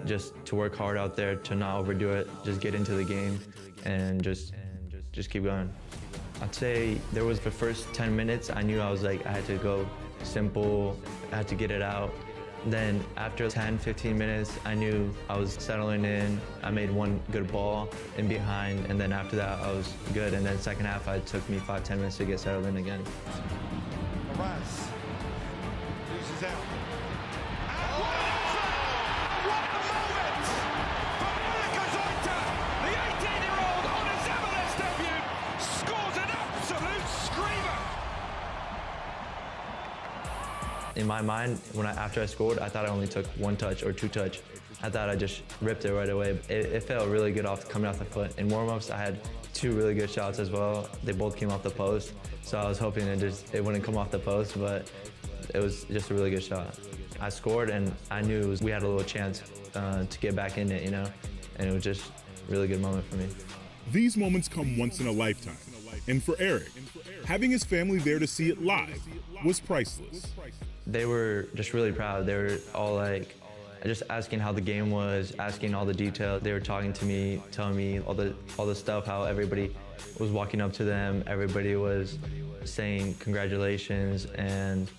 just to work hard out there, to not overdo it, just get into the game and just keep going. I'd say there was the first 10 minutes, I knew I had to go simple, I had to get it out. Then after 10, 15 minutes, I knew I was settling in. I made one good ball in behind, and then after that, I was good. And then second half, it took me 5-10 minutes to get settled in again. Moraz loses out. In my mind, after I scored, I thought I only took one touch or two touch. I thought I just ripped it right away. It felt really good coming off the foot. In warm-ups, I had two really good shots as well. They both came off the post, so I was hoping it wouldn't come off the post, but it was just a really good shot. I scored, and I knew we had a little chance to get back in it, and it was just a really good moment for me. These moments come once in a lifetime, and for Eric, having his family there to see it live was priceless. They were just really proud. They were all just asking how the game was, asking all the details. They were talking to me, telling me all the stuff, how everybody was walking up to them. Everybody was saying congratulations, and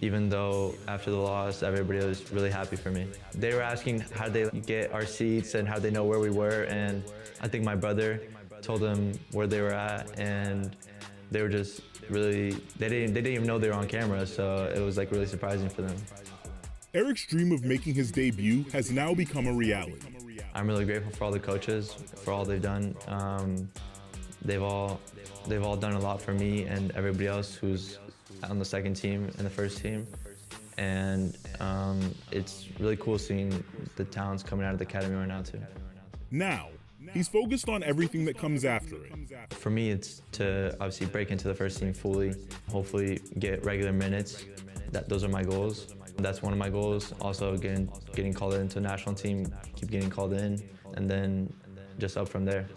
even though after the loss, everybody was really happy for me. They were asking how they get our seats and how they know where we were, and I think my brother told them where they were at, and they were just really, they didn't even know they were on camera, so it was really surprising for them. Eric's dream of making his debut has now become a reality. I'm really grateful for all the coaches, for all they've done. They've all done a lot for me and everybody else who's on the second team and the first team. And it's really cool seeing the talents coming out of the academy right now too. Now, he's focused on everything that comes after it. For me, it's to obviously break into the first team fully, hopefully get regular minutes. Those are my goals. That's one of my goals. Also, again, getting called into the national team, keep getting called in, and then just up from there.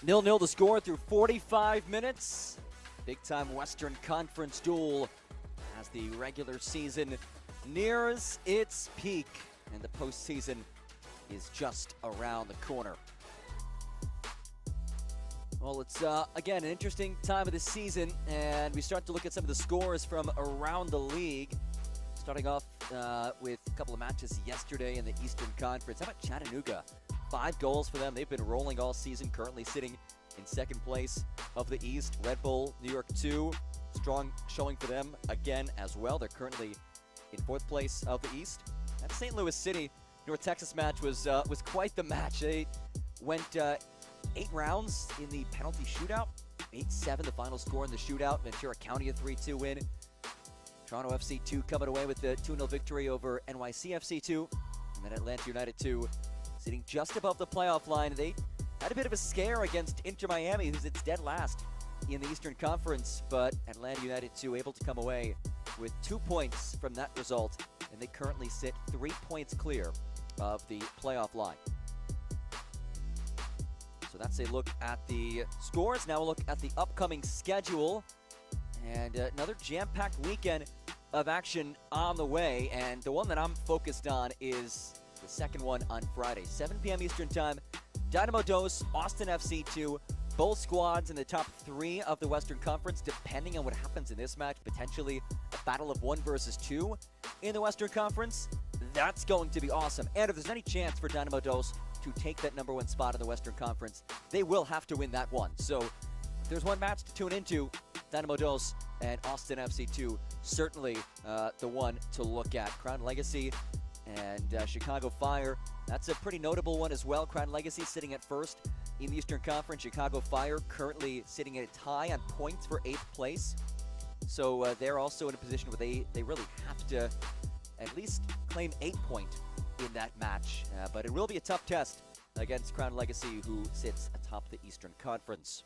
Nil-nil to score through 45 minutes. Big-time Western Conference duel as the regular season nears its peak and the postseason is just around the corner. Well, it's, again, an interesting time of the season, and we start to look at some of the scores from around the league. Starting off with a couple of matches yesterday in the Eastern Conference. How about Chattanooga? 5 goals for them. They've been rolling all season, currently sitting in second place of the East. Red Bull, New York 2, strong showing for them again as well. They're currently in 4th place of the East. That St. Louis City, North Texas match was quite the match. They went 8 rounds in the penalty shootout. 8-7 the final score in the shootout. Ventura County a 3-2 win. Toronto FC2 coming away with the 2-0 victory over NYCFC2. And then Atlanta United 2 sitting just above the playoff line. They had a bit of a scare against Inter Miami, who's its dead last in the Eastern Conference. But Atlanta United 2 able to come away with 2 points from that result. And they currently sit 3 points clear of the playoff line. So that's a look at the scores. Now we'll look at the upcoming schedule. And another jam-packed weekend of action on the way. And the one that I'm focused on is the second one on Friday. 7 p.m. Eastern Time. Dynamo Dos, Austin FC2. Both squads in the top 3 of the Western Conference, depending on what happens in this match. Potentially a battle of 1 versus 2 in the Western Conference. That's going to be awesome. And if there's any chance for Dynamo Dos to take that #1 spot in the Western Conference, they will have to win that one. So if there's one match to tune into, Dynamo Dos and Austin FC2, certainly the one to look at. Crown Legacy and Chicago Fire, that's a pretty notable one as well. Crown Legacy sitting at 1st in the Eastern Conference. Chicago Fire currently sitting at a tie on points for 8th place. So they're also in a position where they really have to at least claim 8 points in that match. But it will be a tough test against Crown Legacy, who sits atop the Eastern Conference.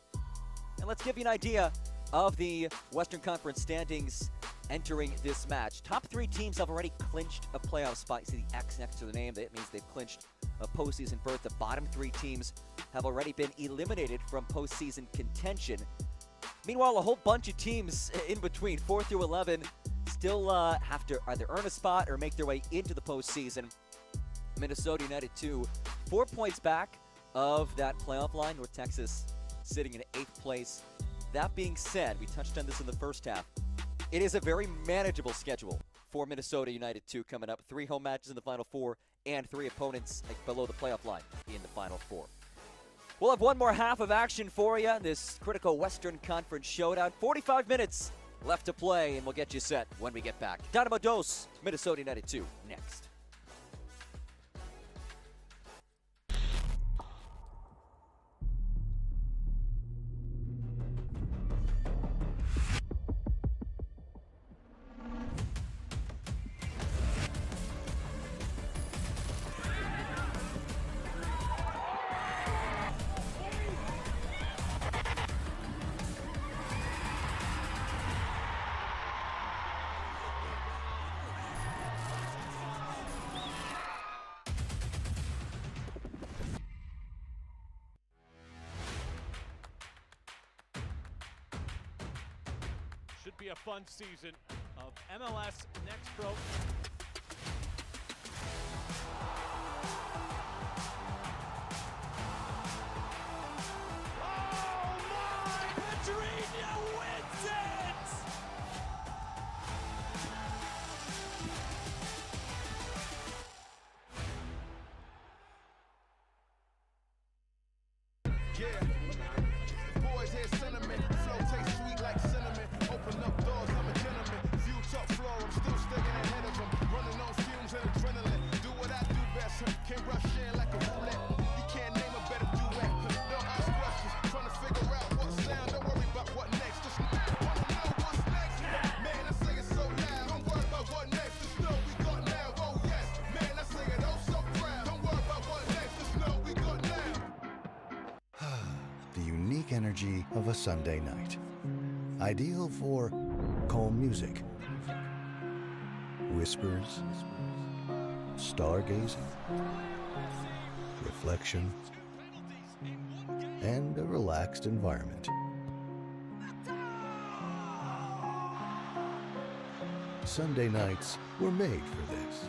And let's give you an idea of the Western Conference standings entering this match. Top 3 teams have already clinched a playoff spot. You see the X next to the name. That means they've clinched a postseason berth. The bottom 3 teams have already been eliminated from postseason contention. Meanwhile, a whole bunch of teams in between, 4 through 11, still have to either earn a spot or make their way into the postseason. Minnesota United 2, 4 points back of that playoff line. North Texas sitting in 8th place. That being said, we touched on this in the first half. It is a very manageable schedule for Minnesota United 2 coming up. 3 home matches in the Final 4 and 3 opponents below the playoff line in the Final 4. We'll have one more half of action for you in this critical Western Conference showdown. 45 minutes left to play, and we'll get you set when we get back. Dynamo Dos, Minnesota United 2, next. Should be a fun season of MLS Next Pro. Oh my! Pedrinho wins it! Yeah. Boys hear sentiment. Flow tastes sweet like cinnamon. Open up doors, I'm a gentleman. View top floor, I'm still staying ahead of them. Running on fumes and adrenaline. Do what I do best. Can't rush in like a roulette. You can't name a better duet. Don't ask questions. Trying to figure out what sound. Don't worry about what next. Just wanna know what's next. Man, I say it so loud. Don't worry about what next. Just know we got now. Oh yes. Man, I say it oh so proud. Don't worry about what next. Just know we got now. The unique energy of a Sunday night. Ideal for calm music, whispers, stargazing, reflection, and a relaxed environment. Sunday nights were made for this.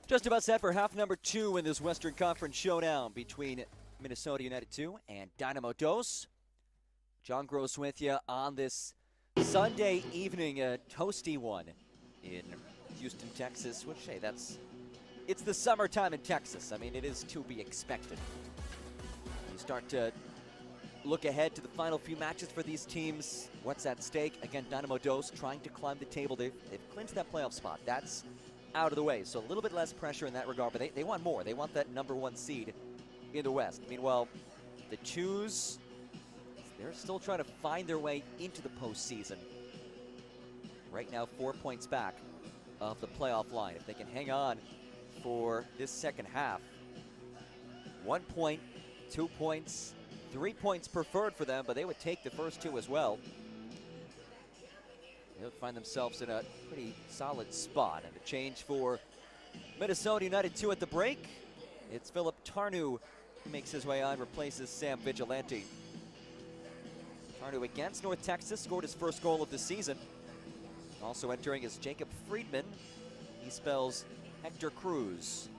Just about set for half number 2 in this Western Conference showdown between Minnesota United 2 and Dynamo Dos. John Gross with you on this Sunday evening, a toasty one in Houston, Texas. Which, hey, it's the summertime in Texas. I mean, it is to be expected. You start to look ahead to the final few matches for these teams. What's at stake? Again, Dynamo Dos trying to climb the table. They've clinched that playoff spot. That's out of the way, so a little bit less pressure in that regard, but they want more. They want that number 1 seed in the West. Meanwhile, the Chews, they're still trying to find their way into the postseason. Right now, 4 points back of the playoff line. If they can hang on for this second half, 1 point, 2 points, 3 points preferred for them, but they would take the first 2 as well. They'll find themselves in a pretty solid spot. And a change for Minnesota United 2 at the break. It's Philip Tarnu who makes his way on, replaces Sam Vigilante. Tarnu against North Texas scored his first goal of the season. Also entering is Jacob Friedman. He spells Hector Cruz.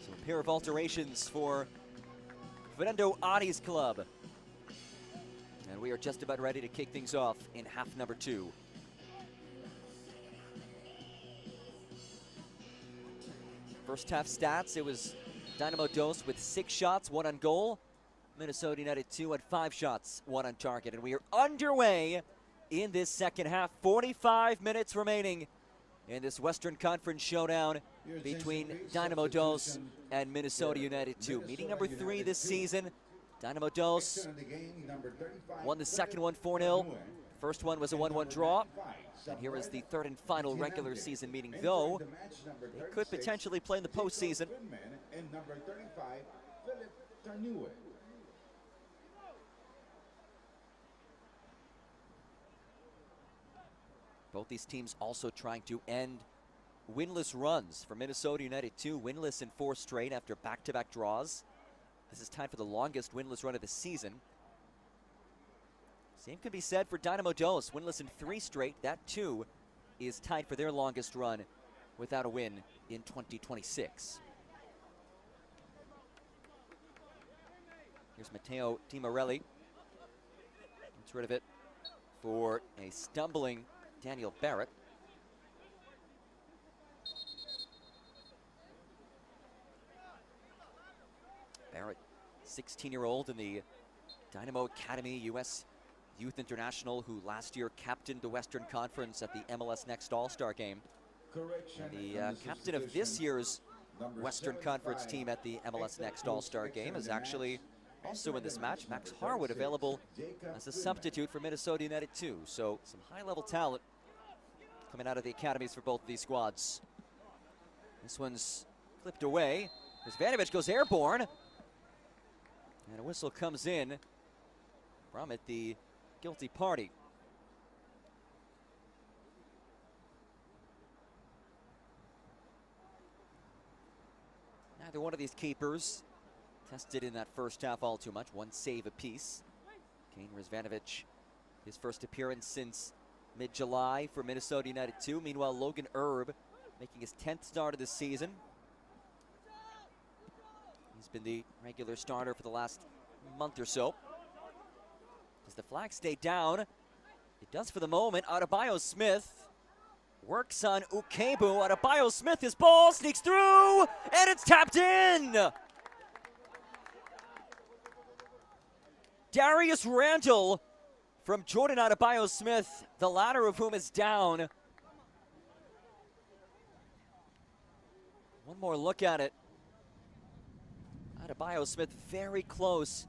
So a pair of alterations for Fernando Ari's club. And we are just about ready to kick things off in half number 2. First half stats, it was Dynamo Dos with 6 shots, 1 on goal. Minnesota United 2 had 5 shots, 1 on target. And we are underway in this second half. 45 minutes remaining in this Western Conference showdown between Dynamo Dos and Minnesota United 2. Meeting number 3 this season. Dynamo Dos won the second one 4-0. First one was a 1-1 draw. And here is the third and final regular season meeting, though they could potentially play in the postseason. Both these teams also trying to end winless runs. For Minnesota United 2, winless in 4 straight after back-to-back draws. This is tied for the longest winless run of the season. Same can be said for Dynamo Dos, winless in 3 straight. That too is tied for their longest run without a win in 2026. Here's Matteo Di Morelli. Gets rid of it for a stumbling Daniel Barrett. Barrett, 16-year-old in the Dynamo Academy U.S. Youth International, who last year captained the Western Conference at the MLS Next All-Star Game. And the captain of this year's Western Conference team at the MLS Next All-Star Game is actually also in this match. Max Harwood available as a substitute for Minnesota United 2. So some high-level talent coming out of the academies for both of these squads. This one's flipped away. Ivanovic goes airborne. And a whistle comes in from the guilty party. Neither one of these keepers tested in that first half all too much. 1 save apiece. Kane Rizvanovic, his first appearance since mid-July for Minnesota United 2. Meanwhile, Logan Erb making his 10th start of the season. He's been the regular starter for the last month or so. As the flag stay down, it does for the moment. Adebayo Smith works on Ukebu. Adebayo Smith, his ball sneaks through, and it's tapped in! Darius Randall from Jordan Adebayo Smith, the latter of whom is down. One more look at it. Adebayo Smith very close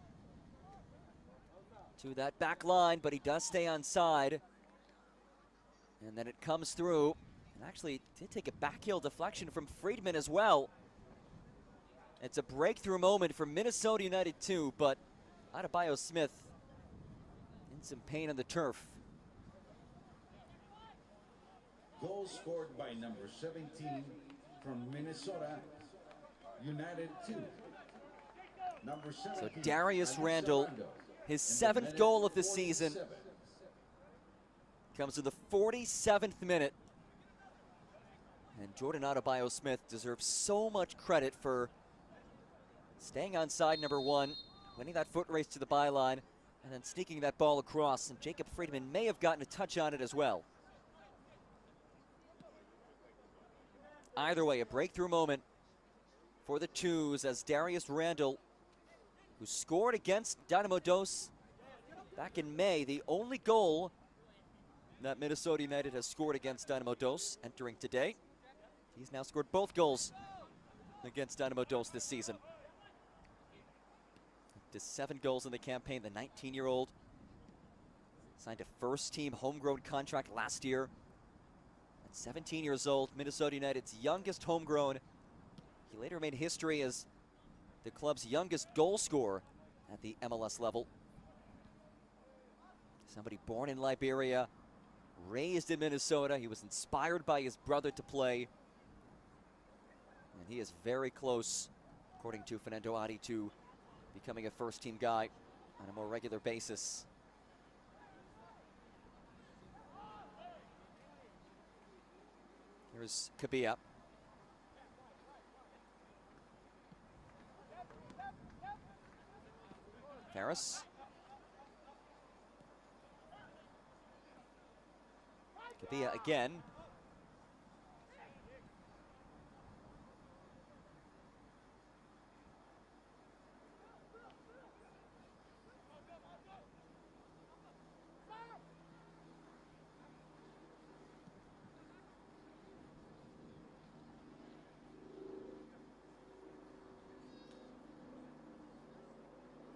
to that back line, but he does stay onside. And then it comes through. And actually did take a backheel deflection from Friedman as well. It's a breakthrough moment for Minnesota United 2, but Adebayo Smith in some pain on the turf. Goal scored by number 17 from Minnesota United 2, Number So 17, Darius Anissa Randall, his in the 7th minute goal of the season, 47. comes in the 47th minute. And Jordan Adebayo-Smith deserves so much credit for staying on side number 1, winning that foot race to the byline, and then sneaking that ball across. And Jacob Friedman may have gotten a touch on it as well. Either way, a breakthrough moment for the Twos as Darius Randall, who scored against Dynamo Dos back in May, the only goal that Minnesota United has scored against Dynamo Dos entering today. He's now scored both goals against Dynamo Dos this season. Up to 7 goals in the campaign, the 19-year-old signed a first-team homegrown contract last year. At 17 years old, Minnesota United's youngest homegrown. He later made history as the club's youngest goal scorer at the MLS level. Somebody born in Liberia, raised in Minnesota. He was inspired by his brother to play. And he is very close, according to Fernando Adi, to becoming a first-team guy on a more regular basis. Here's Kabia. Harris. Kabia again.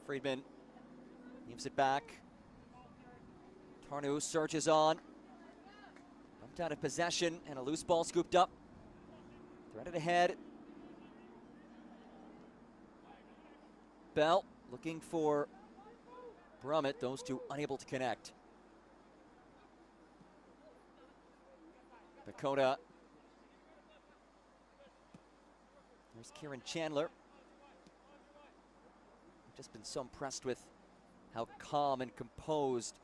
Friedman leaves it back. Tarnu surges on. Bumped out of possession and a loose ball scooped up. Threaded ahead. Bell looking for Brummett. Those two unable to connect. Bakota. There's Kieran Chandler. Just been so impressed with how calm and composed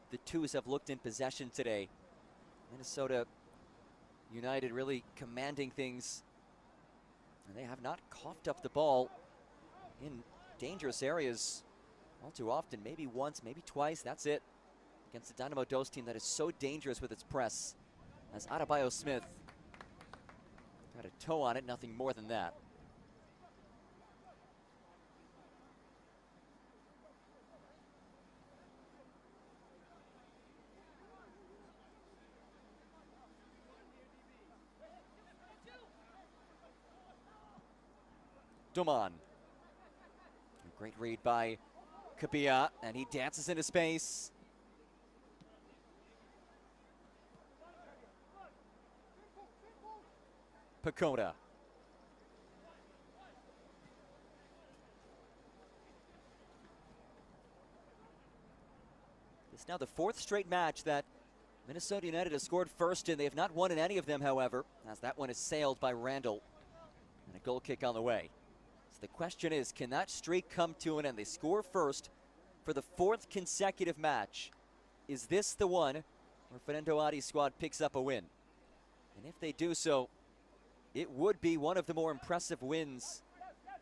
the Twos have looked in possession today. Minnesota United really commanding things, and they have not coughed up the ball in dangerous areas all too often. Maybe once, maybe twice, that's it, against the Dynamo Dos team that is so dangerous with its press. As Adebayo-Smith got a toe on it, nothing more than that. Duman. A great read by Kabia, and he dances into space. Pacoda. It's now the 4th straight match that Minnesota United has scored first in. They have not won in any of them, however, as that one is sailed by Randall. And a goal kick on the way. The question is, can that streak come to an end? They score first for the 4th consecutive match. Is this the one where Fernando Adi's squad picks up a win? And if they do so, it would be one of the more impressive wins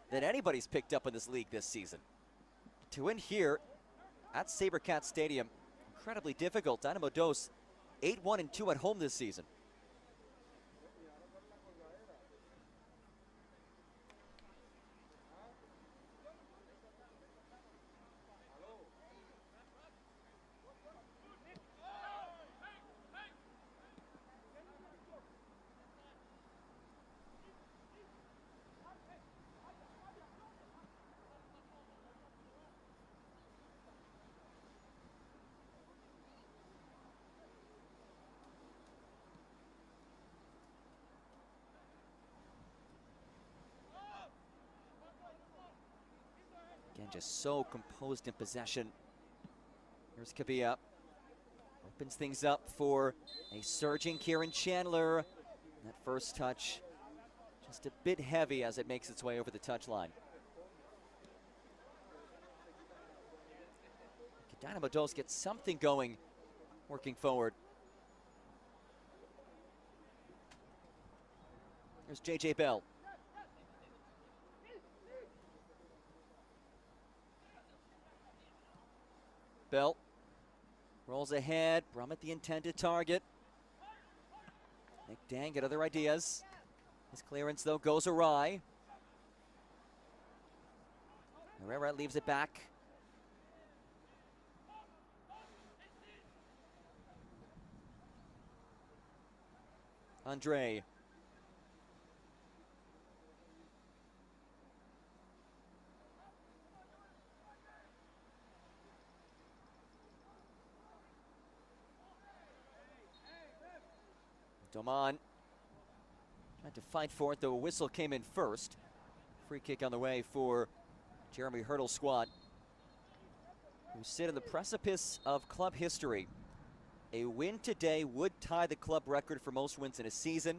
that anybody's picked up in this league this season. To win here at SaberCat Stadium, incredibly difficult. Dynamo Dos 8-1-2 at home this season. Again, just so composed in possession. Here's Kabia. Opens things up for a surging Kieran Chandler. That first touch just a bit heavy as it makes its way over the touchline. Dynamo Dos get something going, working forward. Here's J.J. Bell. Bell rolls ahead. Brummett the intended target. Nick Dang get other ideas. His clearance, though, goes awry. Herrera leaves it back. Andre. Doman tried to fight for it, though a whistle came in first. Free kick on the way for Jeremy Hurdle's squad, who sit on the precipice of club history. A win today would tie the club record for most wins in a season.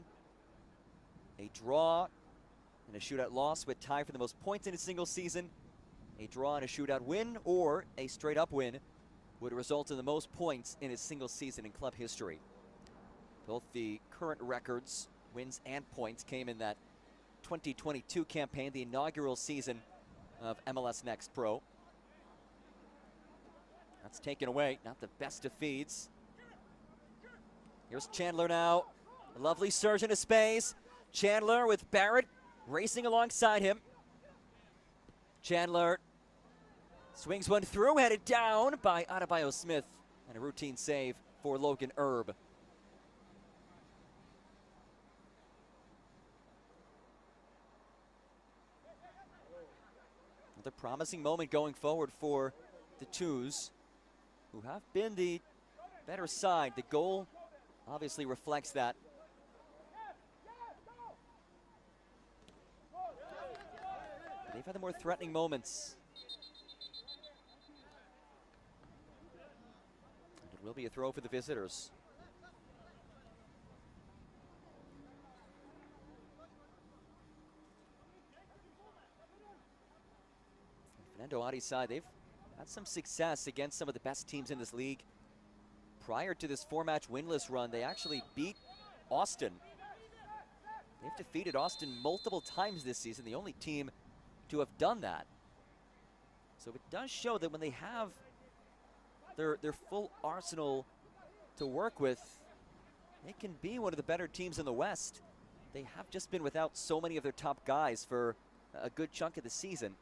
A draw and a shootout loss would tie for the most points in a single season. A draw and a shootout win or a straight up win would result in the most points in a single season in club history. Both the current records, wins and points, came in that 2022 campaign, the inaugural season of MLS Next Pro. That's taken away, not the best of feeds. Here's Chandler now. A lovely surge into space. Chandler with Barrett racing alongside him. Chandler swings one through, headed down by Adebayo Smith, and a routine save for Logan Erb. Another promising moment going forward for the Twos, who have been the better side. The goal obviously reflects that. But they've had the more threatening moments. And it will be a throw for the visitors. Fernando Adi's side, they've had some success against some of the best teams in this league. Prior to this 4-match winless run, they actually beat Austin. They've defeated Austin multiple times this season, the only team to have done that. So it does show that when they have their full arsenal to work with, they can be one of the better teams in the West. They have just been without so many of their top guys for a good chunk of the season.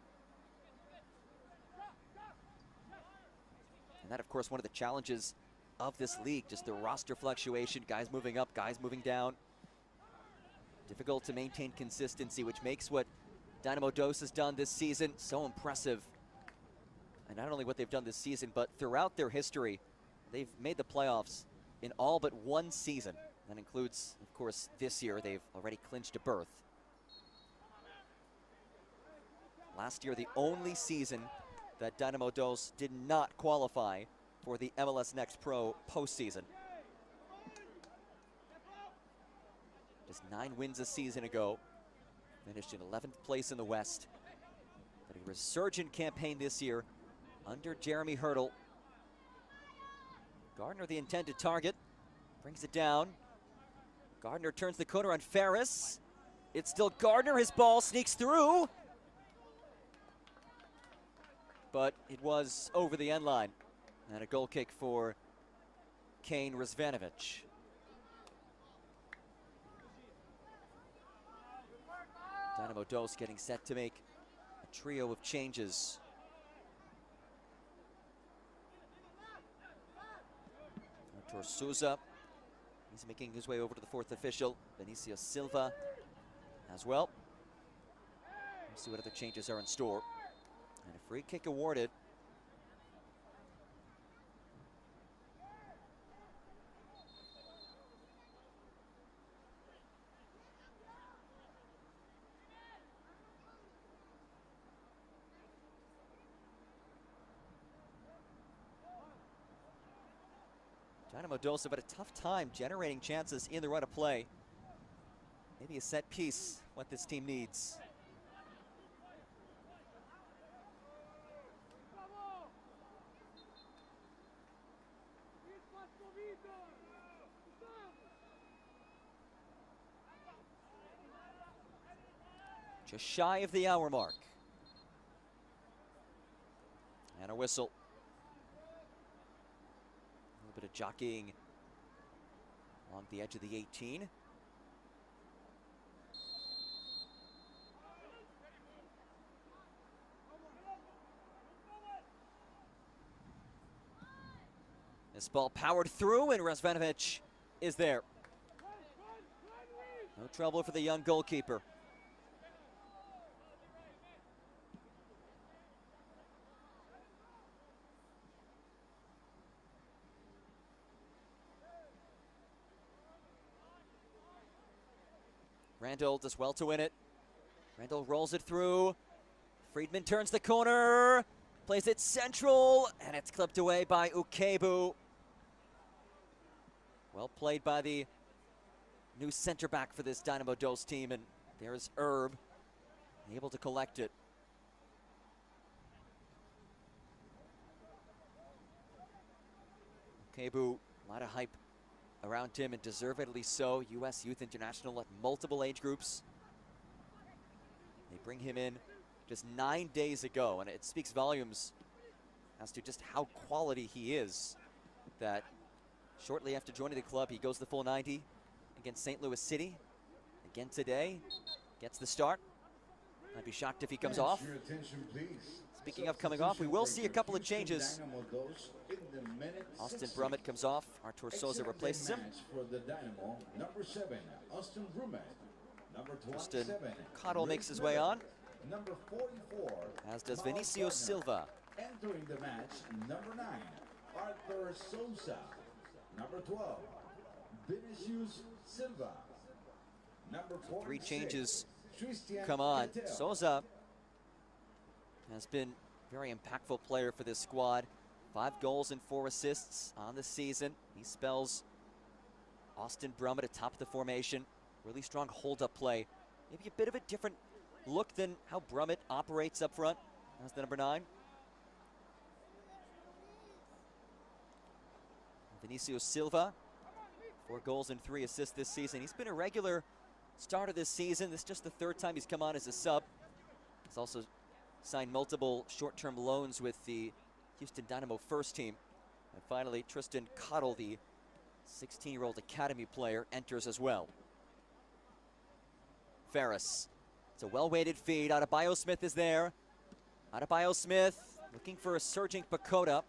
And that, of course, one of the challenges of this league, just the roster fluctuation, guys moving up, guys moving down. Difficult to maintain consistency, which makes what Dynamo Dos has done this season so impressive. And not only what they've done this season, but throughout their history, they've made the playoffs in all but one season. That includes, of course, this year. They've already clinched a berth. Last year, the only season that Dynamo Dos did not qualify for the MLS Next Pro postseason. Just 9 wins a season ago. Finished in 11th place in the West. But a resurgent campaign this year under Jeremy Hurdle. Gardner, the intended target, brings it down. Gardner turns the corner on Ferris. It's still Gardner. His ball sneaks through. But it was over the end line. And a goal kick for Kane Rizvanovic. Dynamo Dos getting set to make a trio of changes. Artur Souza, he's making his way over to the 4th official. Benicio Silva as well. We'll see what other changes are in store. And a free kick awarded. Dynamo Dos have had a tough time generating chances in the run of play. Maybe a set piece, what this team needs. Just shy of the hour mark. And a whistle. A little bit of jockeying along the edge of the 18. This ball powered through, and Razvanovic is there. No trouble for the young goalkeeper. Randall does well to win it. Randall rolls it through. Friedman turns the corner, plays it central, and it's clipped away by Ukebu. Well played by the new center back for this Dynamo Dos team, and there's Erb, able to collect it. Ukebu, a lot of hype around him, and deservedly so. U.S. Youth International at multiple age groups. They bring him in just 9 days ago, and it speaks volumes as to just how quality he is, that shortly after joining the club, he goes the full 90 against St. Louis City. Again today, gets the start. I'd be shocked if he comes off. Speaking of coming off, we will see a couple of changes. Austin Brummett comes off. Artur Souza replaces him. For the Dynamo, number 7, Austin Brummett. Number Justin 27, Cottle makes his way on, number 44, as does Miles Vinicio Gardner. Silva. Entering the match, number 9, Artur Souza. Number 12, Vinicius Silva. Number 46, Three changes Christian come on. Kittel. Souza has been a very impactful player for this squad. 5 goals and 4 assists on the season. He spells Austin Brummett atop the formation. Really strong hold-up play. Maybe a bit of a different look than how Brummett operates up front. That's the number 9. Vinicio Silva, 4 goals and 3 assists this season. He's been a regular starter this season. This is just the 3rd time he's come on as a sub. He's also signed multiple short-term loans with the Houston Dynamo first team. And finally, Tristan Cottle, the 16-year-old academy player, enters as well. Ferris. It's a well-weighted feed. Adebayo Smith is there. Adebayo Smith looking for a surging Pacoda.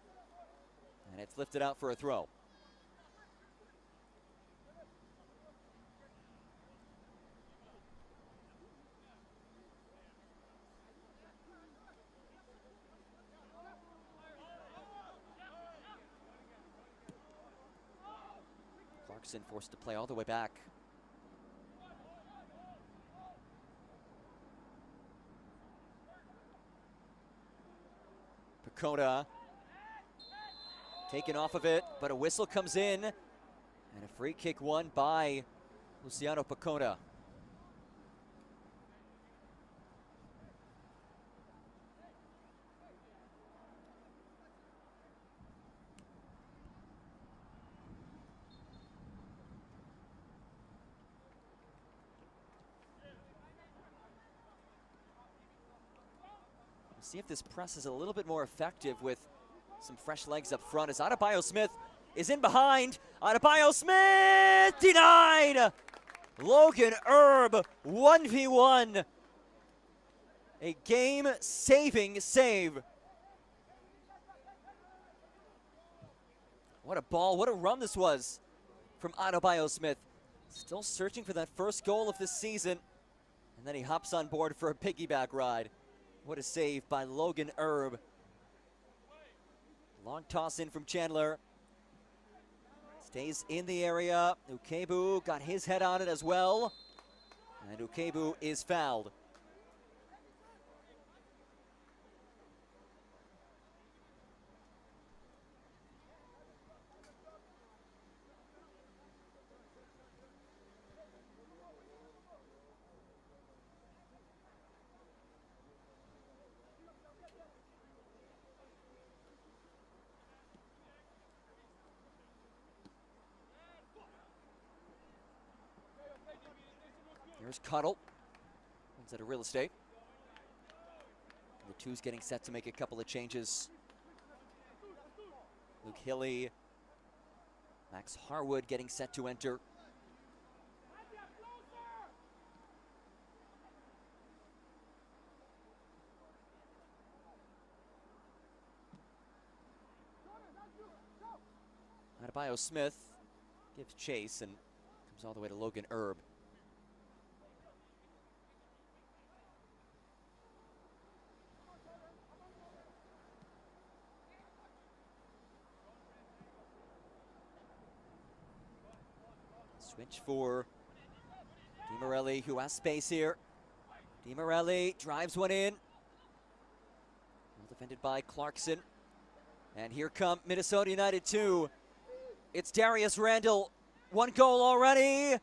And it's lifted out for a throw. Clarkson forced to play all the way back. Pacoda taken off of it, but a whistle comes in, and a free kick won by Luciano Pacoda. See if this press is a little bit more effective with some fresh legs up front, as Adebayo Smith is in behind. Adebayo Smith denied! Logan Erb 1v1. A game-saving save. What a ball, what a run this was from Adebayo Smith. Still searching for that first goal of this season. And then he hops on board for a piggyback ride. What a save by Logan Erb. Long toss in from Chandler. Stays in the area. Ukebu got his head on it as well. And Ukebu is fouled. Here's Cuttle. instead of real estate. The two's getting set to make a couple of changes. Luke Hilly, Max Harwood getting set to enter. Adebayo Smith gives chase and comes all the way to Logan Erb. Switch for DiMorelli, who has space here. DiMorelli drives one in. Well defended by Clarkson. And here come Minnesota United 2. It's Darius Randall. One goal already.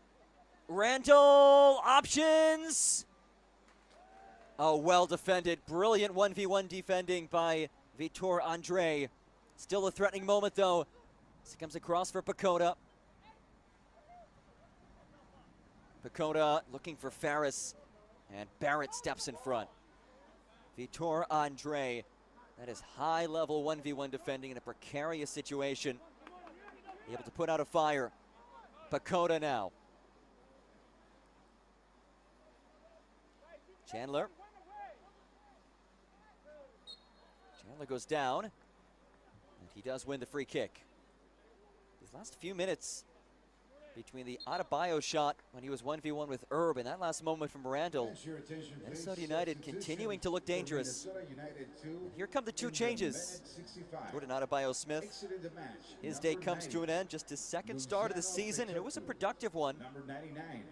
Randall options. Oh, well defended. Brilliant 1v1 defending by Vitor Andre. Still a threatening moment though. As he comes across for Pacoda. Pacoda looking for Ferris. And Barrett steps in front. Vitor Andre. That is high-level 1v1 defending in a precarious situation. Able to put out a fire. Pacoda now. Chandler. Chandler goes down. And he does win the free kick. These last few minutes between the Adebayo shot when he was 1v1 with Erb and that last moment from Randall. Minnesota United continuing to look dangerous. And here come the two changes. Jordan Adebayo Smith. His day comes to an end, just his second start of the season, and it was a productive one. Number 99,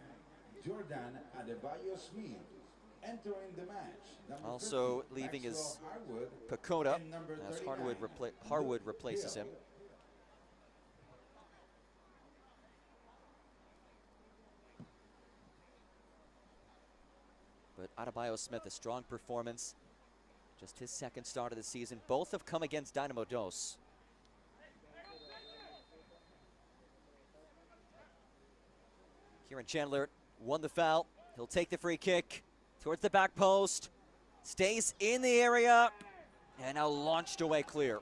Jordan Adebayo Smith, entering the match. Number Also 50, leaving is Harwood, Pacoda and number as 39, Harwood replaces him. But Adebayo Smith, a strong performance. Just his second start of the season. Both have come against Dynamo Dos. Kieran Chandler won the foul. He'll take the free kick towards the back post. Stays in the area. And now launched away clear.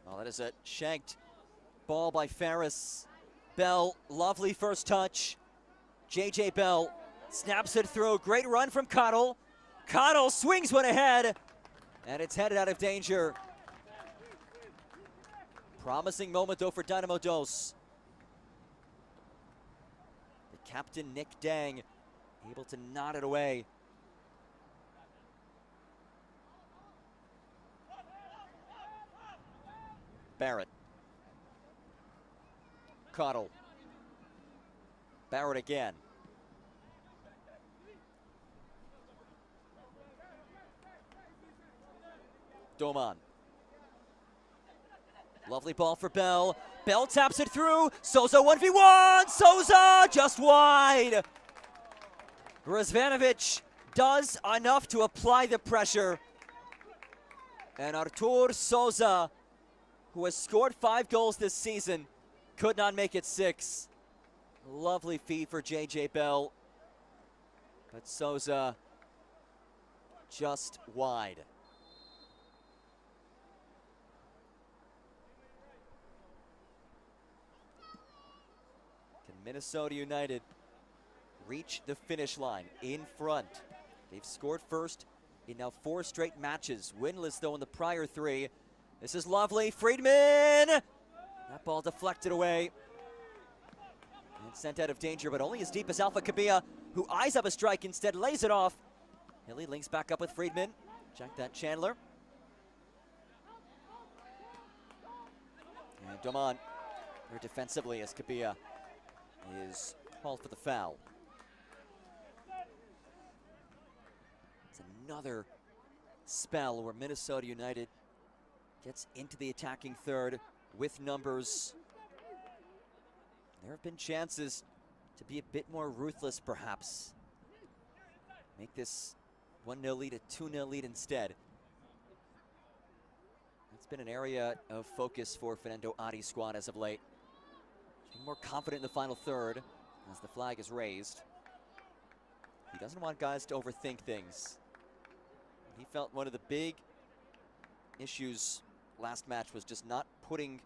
Oh, that is a shanked ball by Ferris. Bell, lovely first touch. J.J. Bell snaps it through. Great run from Cottle. Cottle swings one ahead, and it's headed out of danger. Promising moment, though, for Dynamo Dos. The captain, Nick Dang, able to knot it away. Barrett. Cottle. Barrett again. Doman. Lovely ball for Bell. Bell taps it through. Souza 1v1. Souza just wide. Razvanovic does enough to apply the pressure. And Artur Souza, who has scored 5 goals this season, could not make it 6. Lovely feed for J.J. Bell. But Souza just wide. Can Minnesota United reach the finish line in front? They've scored first in now 4 straight matches. Winless, though, in the prior 3. This is lovely. Friedman! That ball deflected away. And sent out of danger, but only as deep as Alpha Kabia, who eyes up a strike, instead lays it off. Hilly links back up with Friedman. Check that, Chandler. And Doman very defensively as Kabia is called for the foul. It's another spell where Minnesota United gets into the attacking third with numbers. There have been chances to be a bit more ruthless, perhaps. Make this 1-0 lead a 2-0 lead instead. That's been an area of focus for Fernando Ari's squad as of late. more confident in the final third as the flag is raised. He doesn't want guys to overthink things. He felt one of the big issues last match was just not putting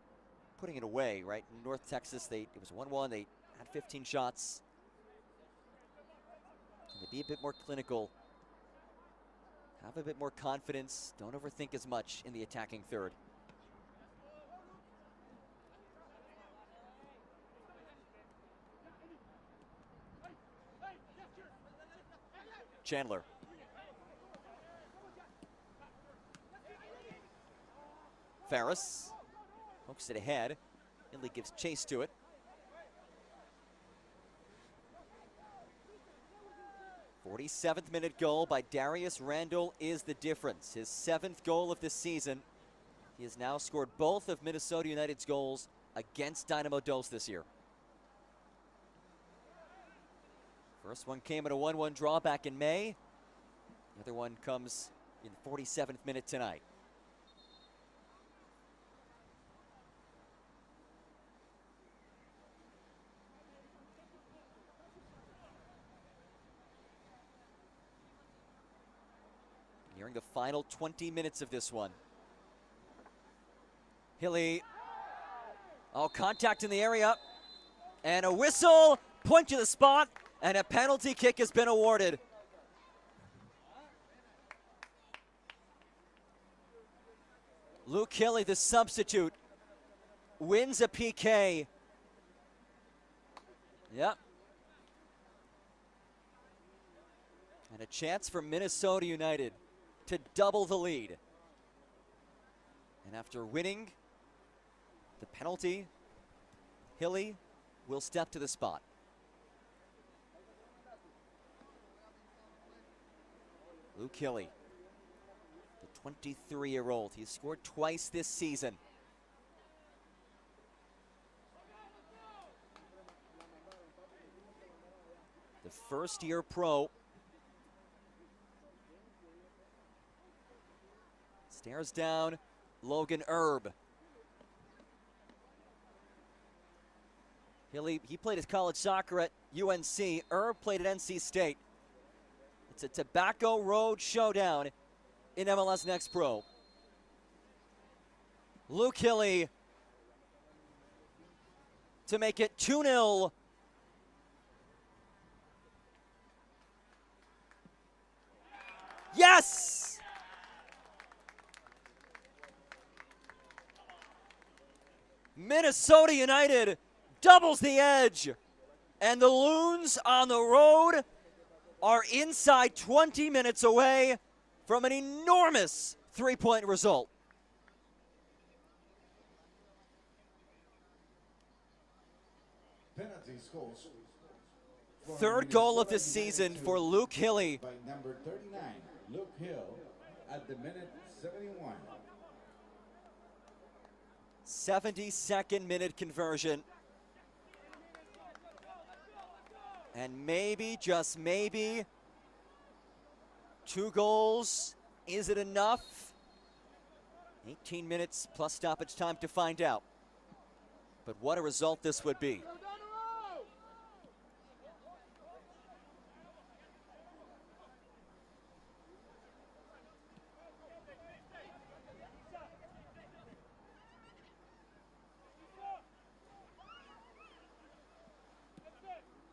it away, right? In North Texas, it was 1-1. They had 15 shots. Can they be a bit more clinical? Have a bit more confidence. Don't overthink as much in the attacking third. Chandler. Ferris pokes it ahead. Italy gives chase to it. "47th minute goal by Darius Randall is the difference. His 7th goal of the season. He has now scored both of Minnesota United's goals against Dynamo Dos this year. First one came in a 1-1 draw back in May. The other one comes in the 47th minute tonight. Nearing the final 20 minutes of this one. Hilly. Oh, contact in the area. And a whistle, point to the spot, and a penalty kick has been awarded. Luke Hilly, the substitute, wins a PK. Yep. And a chance for Minnesota United to double the lead. And after winning the penalty, Hilly will step to the spot. Luke Hilly, the 23-year-old. He's scored twice this season. The first-year pro. Stares down Logan Erb. Hilly, he played his college soccer at UNC. Erb played at NC State. It's a Tobacco Road showdown in MLS Next Pro. Luke Hilly to make it 2-0. Yes! Minnesota United doubles the edge, and the Loons on the road are inside 20 minutes away from an enormous three-point result. Penalties goals. Third goal of the season for Luke Hilly. By number 39, Luke Hill, at the minute 71. 72nd minute conversion. And maybe, just maybe, 2 goals. Is it enough? 18 minutes plus stoppage time to find out. But what a result this would be.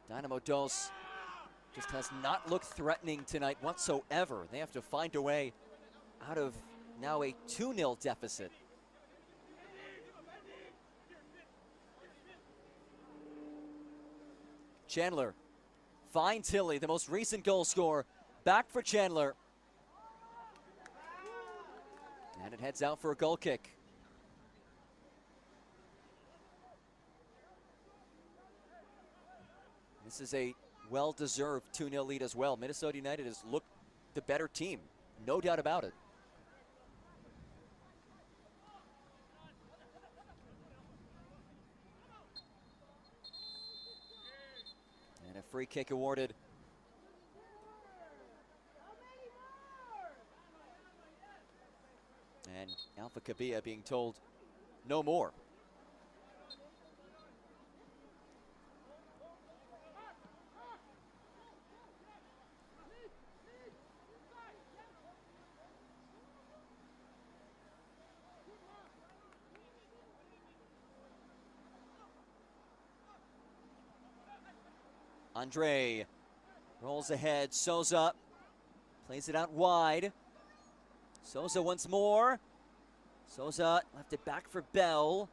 Dynamo Dos just has not looked threatening tonight whatsoever. They have to find a way out of now a 2-0 deficit. Chandler finds Hilly, the most recent goal scorer. Back for Chandler. And it heads out for a goal kick. This is a well-deserved 2-0 lead as well. Minnesota United has looked the better team, no doubt about it. And a free kick awarded. And Alpha Kabia being told no more. Andre rolls ahead. Souza plays it out wide. Souza once more. Souza left it back for Bell.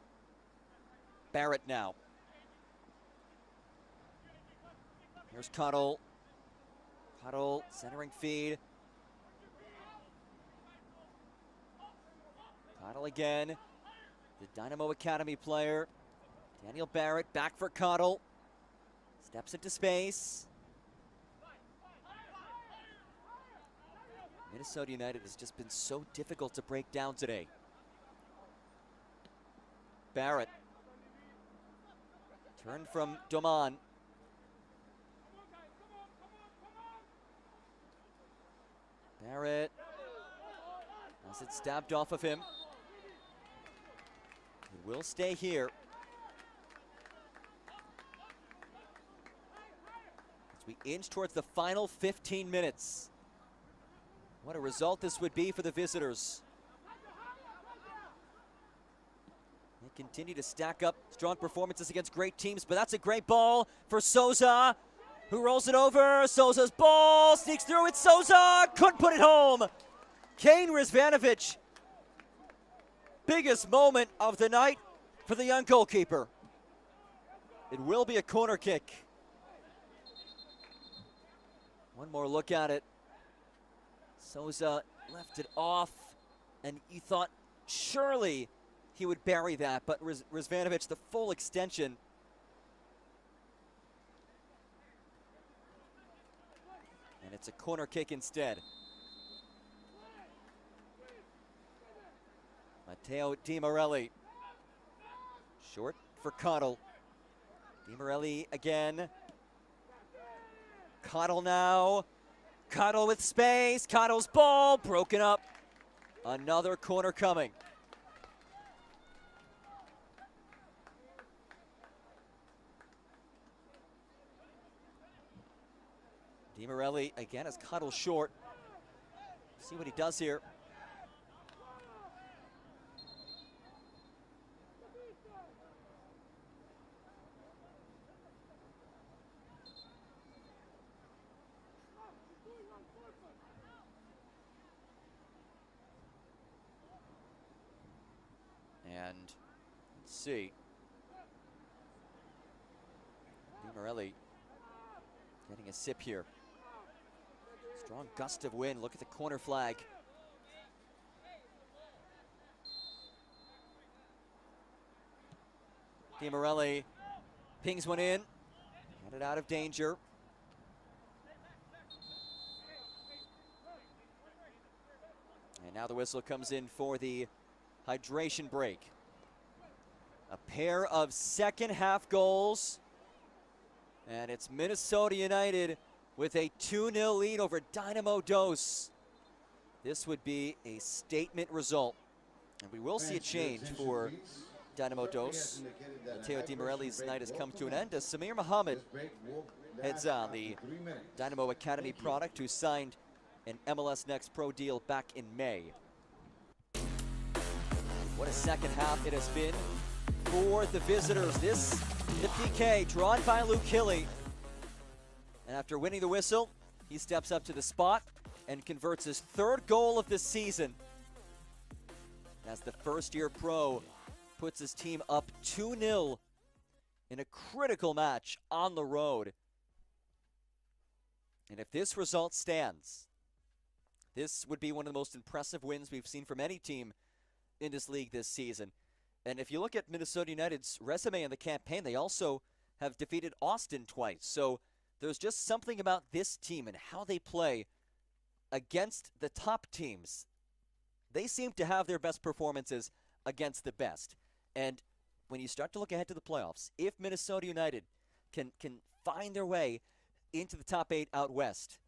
Barrett now. Here's Cuddle. Cuddle centering feed. Cuddle again. The Dynamo Academy player. Daniel Barrett back for Cuddle. Steps into space. Minnesota United has just been so difficult to break down today. Barrett. Turn from Doman. Barrett has it stabbed off of him. He will stay here. As we inch towards the final 15 minutes. What a result this would be for the visitors. They continue to stack up strong performances against great teams, but that's a great ball for Souza, who rolls it over. Souza's ball sneaks through. It's Souza, couldn't put it home. Kane Rizvanovic, biggest moment of the night for the young goalkeeper. It will be a corner kick. One more look at it. Souza left it off, and you thought surely he would bury that, but Rizvanovic, the full extension. And it's a corner kick instead. Matteo Di Morelli. Short for Cuddle. Di Morelli again. Cuddle now. Cuddle with space. Cuddle's ball broken up. Another corner coming. Di Morelli again as Cuddle short. See what he does here. And let's see. Di Morelli getting a sip here. Strong gust of wind. Look at the corner flag. Di Morelli pings one in. Headed out of danger. And now the whistle comes in for the hydration break. A pair of second half goals. And it's Minnesota United with a 2-0 lead over Dynamo Dos. This would be a statement result. And we will see a change for Dynamo Dos. Matteo Di Morelli's night has come to an end as Samir Mohammed heads on, the Dynamo Academy product, who signed an MLS Next Pro deal back in May. What a second half it has been for the visitors. This, the PK, drawn by Luke Hilly. And after winning the whistle, he steps up to the spot and converts his third goal of the season. As the first-year pro puts his team up 2-0 in a critical match on the road. And if this result stands, this would be one of the most impressive wins we've seen from any team in this league this season. And if you look at Minnesota United's resume in the campaign, they also have defeated Austin twice. So there's just something about this team and how they play against the top teams. They seem to have their best performances against the best. And when you start to look ahead to the playoffs, if Minnesota United can find their way into the top 8 out west,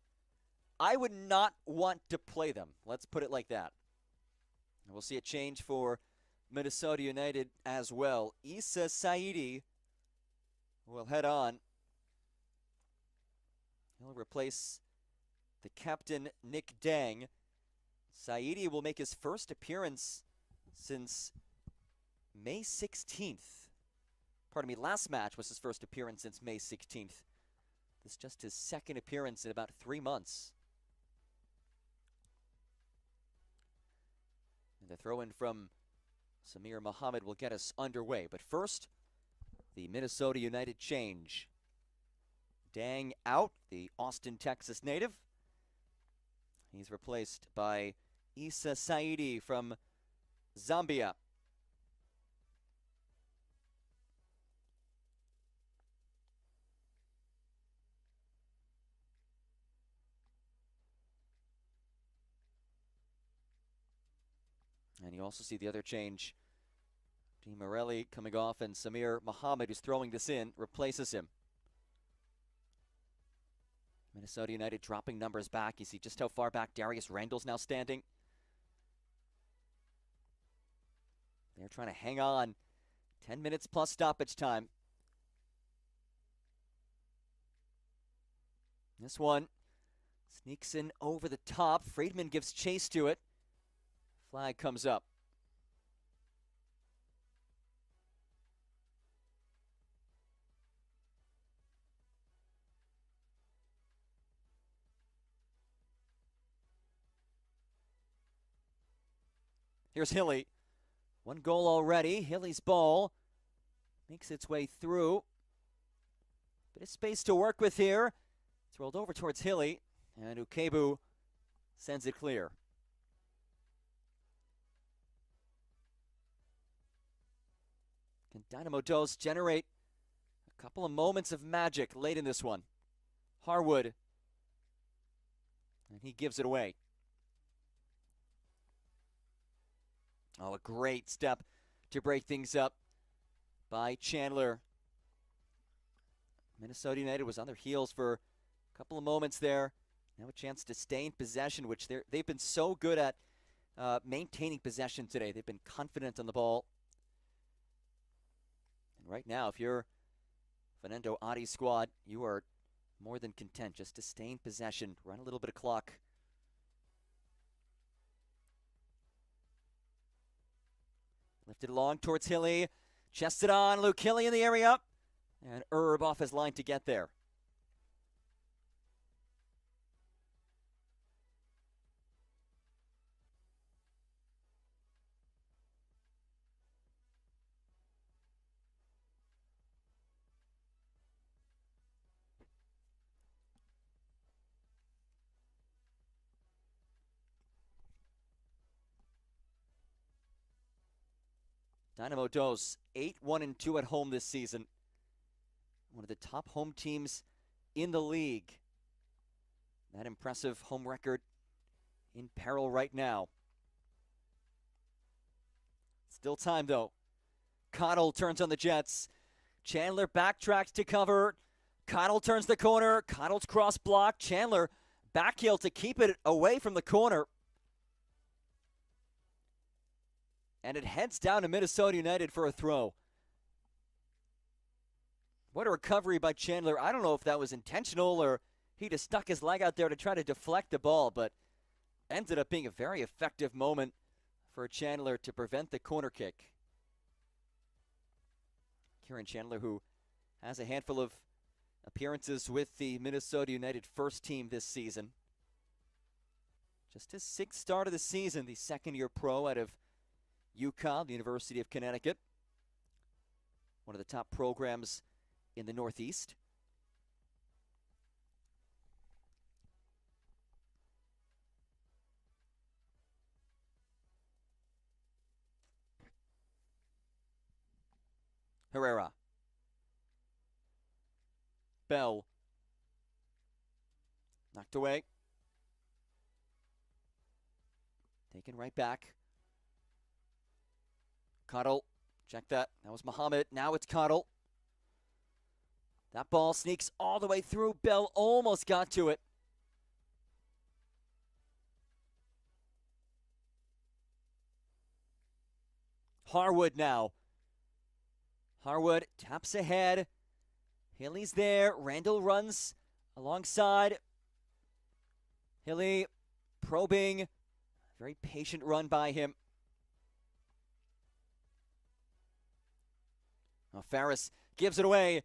I would not want to play them. Let's put it like that. And we'll see a change for Minnesota United as well. Issa Saidi will head on. He'll replace the captain, Nick Dang. Saidi will make his first appearance since May 16th. Pardon me, last match was his first appearance since May 16th. This is just his second appearance in about 3 months. And the throw-in from Samir Mohammed will get us underway. But first, the Minnesota United change. Dang out, the Austin, Texas native. He's replaced by Issa Saidi from Zambia. And you also see the other change. Di Morelli coming off, and Samir Mohammed, who's throwing this in, replaces him. Minnesota United dropping numbers back. You see just how far back Darius Randall's now standing. They're trying to hang on. 10 minutes plus stoppage time. This one sneaks in over the top. Friedman gives chase to it. Flag comes up. Here's Hilly. One goal already. Hilly's ball makes its way through. Bit of space to work with here. It's rolled over towards Hilly, and Ukebu sends it clear. Can Dynamo Dos generate a couple of moments of magic late in this one? Harwood, and he gives it away. Oh, a great step to break things up by Chandler. Minnesota United was on their heels for a couple of moments there. Now a chance to stay in possession, which they've been so good at maintaining possession today. They've been confident on the ball. And right now, if you're Fernando Adi's squad, you are more than content just to stay in possession, run a little bit of clock. Lifted long towards Hilly. Chested on. Luke Hilly in the area. And Erb off his line to get there. Dynamo Dos 8-1-2 at home this season. One of the top home teams in the league. That impressive home record in peril right now. Still time though. Cottle turns on the Jets. Chandler backtracks to cover. Cottle turns the corner. Cottle's cross block. Chandler backheel to keep it away from the corner. And it heads down to Minnesota United for a throw. What a recovery by Chandler. I don't know if that was intentional or he just stuck his leg out there to try to deflect the ball, but ended up being a very effective moment for Chandler to prevent the corner kick. Kieran Chandler, who has a handful of appearances with the Minnesota United first team this season. Just his sixth start of the season, the second-year pro out of UConn, the University of Connecticut. One of the top programs in the Northeast. Herrera. Bell. Knocked away. Taken right back. Cottle, check that. That was Mohammed. Now it's Cottle. That ball sneaks all the way through. Bell almost got to it. Harwood now. Harwood taps ahead. Hilly's there. Randall runs alongside. Hilly probing. Very patient run by him. Now Faris gives it away.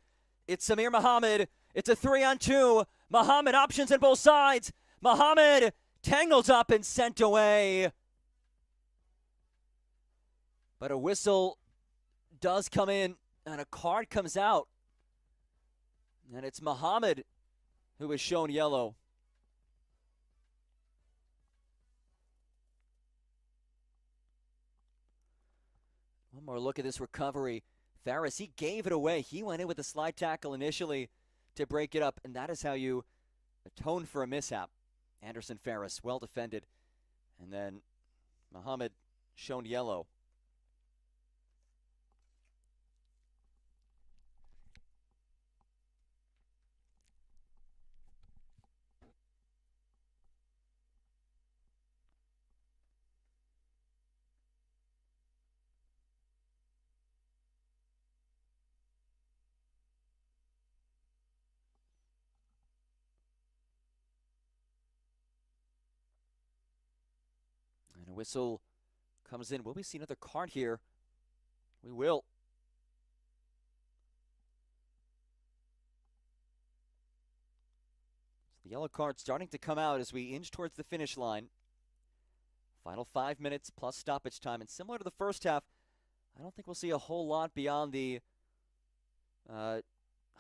It's Samir Mohammed. It's a 3-on-2. Muhammad options on both sides. Muhammad tangled up and sent away. But a whistle does come in, and a card comes out. And it's Muhammad who is shown yellow. One more look at this recovery. Ferris, he gave it away. He went in with a slide tackle initially to break it up, and that is how you atone for a mishap. Anderson Ferris, well defended. And then Muhammad shown yellow. And a whistle comes in. Will we see another card here? We will. So the yellow card starting to come out as we inch towards the finish line. Final 5 minutes plus stoppage time. And similar to the first half, I don't think we'll see a whole lot beyond the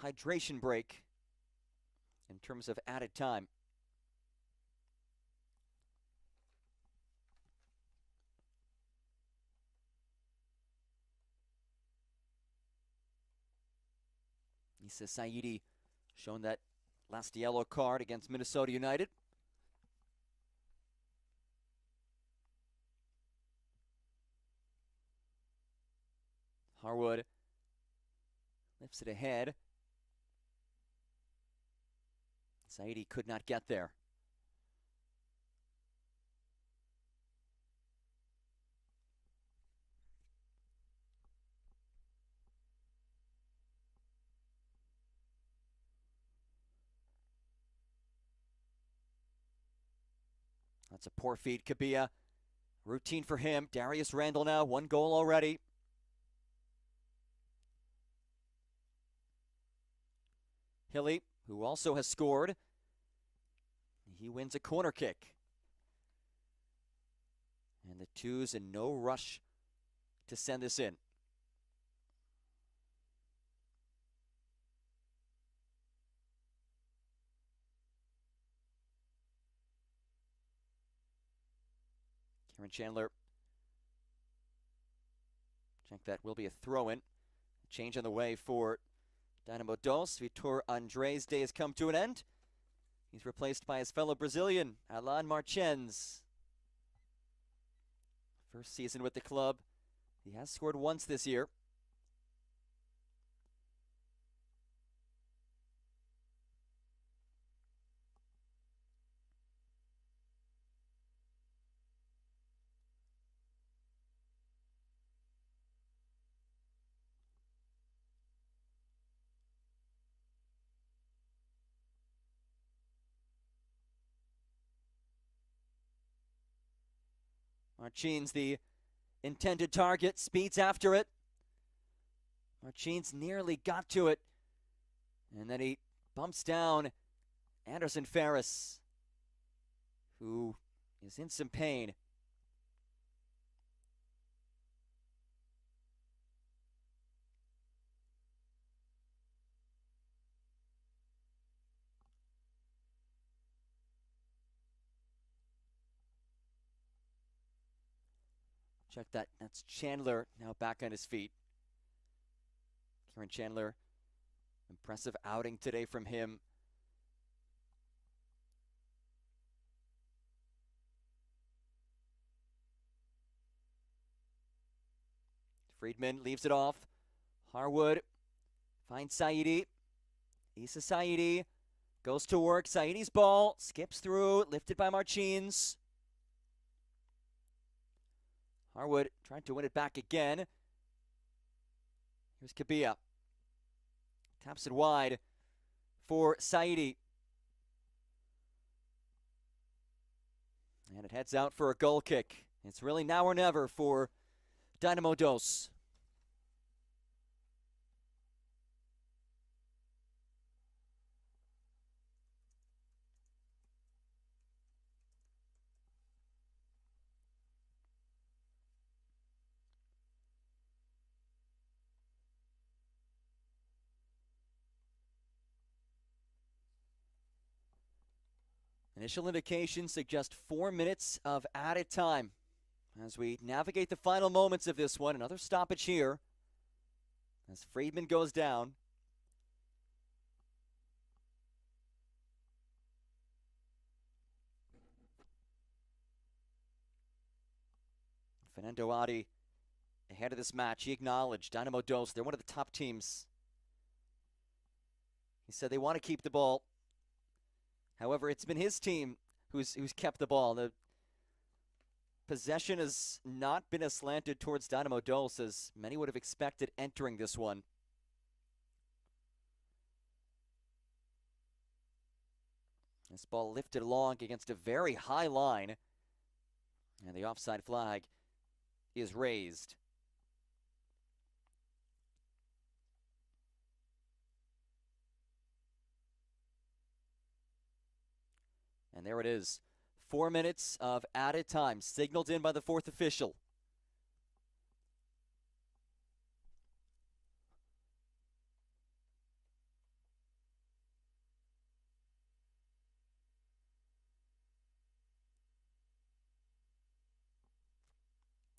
hydration break in terms of added time. Issa Saidi shown that last yellow card against Minnesota United. Harwood lifts it ahead. Saidi could not get there. That's a poor feed. Kabia, routine for him. Darius Randall now, 1 goal already. Hilly, who also has scored. He wins a corner kick. And the Twos in no rush to send this in. Karen Chandler. Check that will be a throw-in. Change on the way for Dynamo Dos. Vitor Andre's day has come to an end. He's replaced by his fellow Brazilian, Alan Marchens. First season with the club. He has scored once this year. Marchins, the intended target, speeds after it. Marchins nearly got to it. And then he bumps down Anderson Ferris, who is in some pain. Check that. That's Chandler now back on his feet. Kieran Chandler, impressive outing today from him. Friedman leaves it off. Harwood finds Saidi. Issa Saidi goes to work. Saidi's ball skips through, lifted by Marchins. Harwood trying to win it back again. Here's Kabia. Taps it wide for Saidi. And it heads out for a goal kick. It's really now or never for Dynamo Dos. Initial indications suggest 4 minutes of added time as we navigate the final moments of this one. Another stoppage here as Friedman goes down. Fernando Adi ahead of this match. He acknowledged Dynamo Dos, they're one of the top teams. He said they want to keep the ball. However, it's been his team who's kept the ball. The possession has not been as slanted towards Dynamo Dos as many would have expected entering this one. This ball lifted along against a very high line, and the offside flag is raised. And there it is. 4 minutes of added time, signaled in by the fourth official.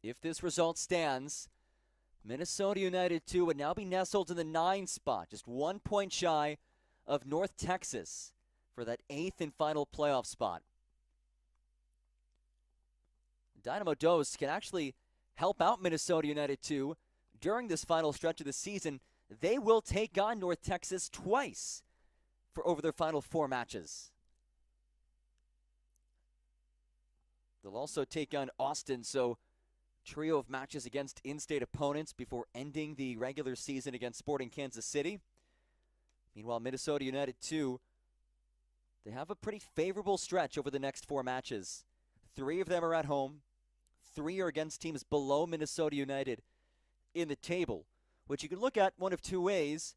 If this result stands, Minnesota United 2 would now be nestled in the 9 spot, just 1 point shy of North Texas for that 8th and final playoff spot. Dynamo Dos can actually help out Minnesota United 2 during this final stretch of the season. They will take on North Texas twice for over their final 4 matches. They'll also take on Austin, so trio of matches against in-state opponents before ending the regular season against Sporting Kansas City. Meanwhile, Minnesota United 2, they have a pretty favorable stretch over the next 4 matches. 3 of them are at home. 3 are against teams below Minnesota United in the table, which you can look at one of 2 ways.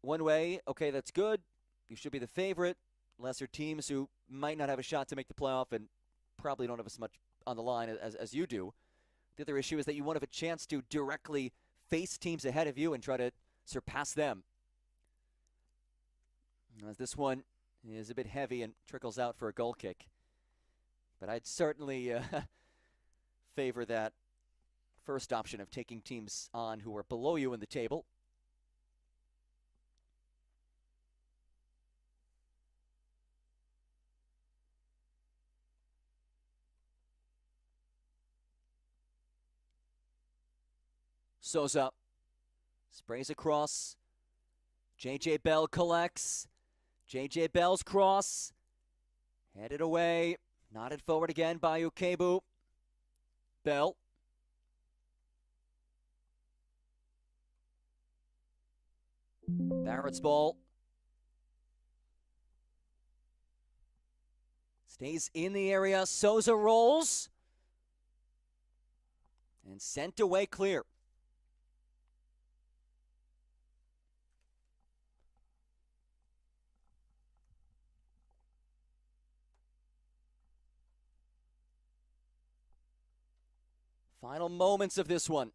One way, okay, that's good. You should be the favorite. Lesser teams who might not have a shot to make the playoff and probably don't have as much on the line as you do. The other issue is that you won't have a chance to directly face teams ahead of you and try to surpass them. As this one is a bit heavy and trickles out for a goal kick. But I'd certainly favor that first option of taking teams on who are below you in the table. Souza sprays across. J.J. Bell collects. J.J. Bell's cross. Headed away. Nodded forward again by Ukebu. Bell. Barrett's ball. Stays in the area. Souza rolls. And sent away clear. Final moments of this one.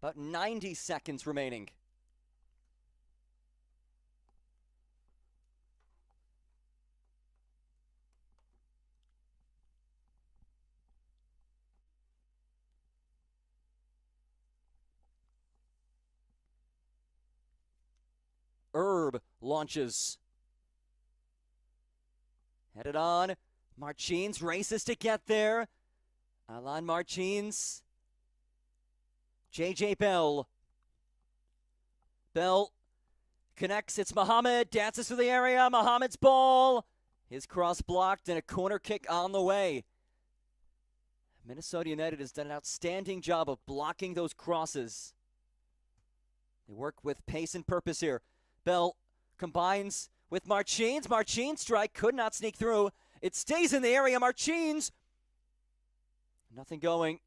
About 90 seconds remaining. Herb launches. Headed on. Martins races to get there. Alan Martins. J.J. Bell. Bell connects. It's Mohamed. Dances through the area. Mohamed's ball. His cross blocked and a corner kick on the way. Minnesota United has done an outstanding job of blocking those crosses. They work with pace and purpose here. Bell combines with Martins. Martins' strike could not sneak through. It stays in the area. Martins. Nothing going.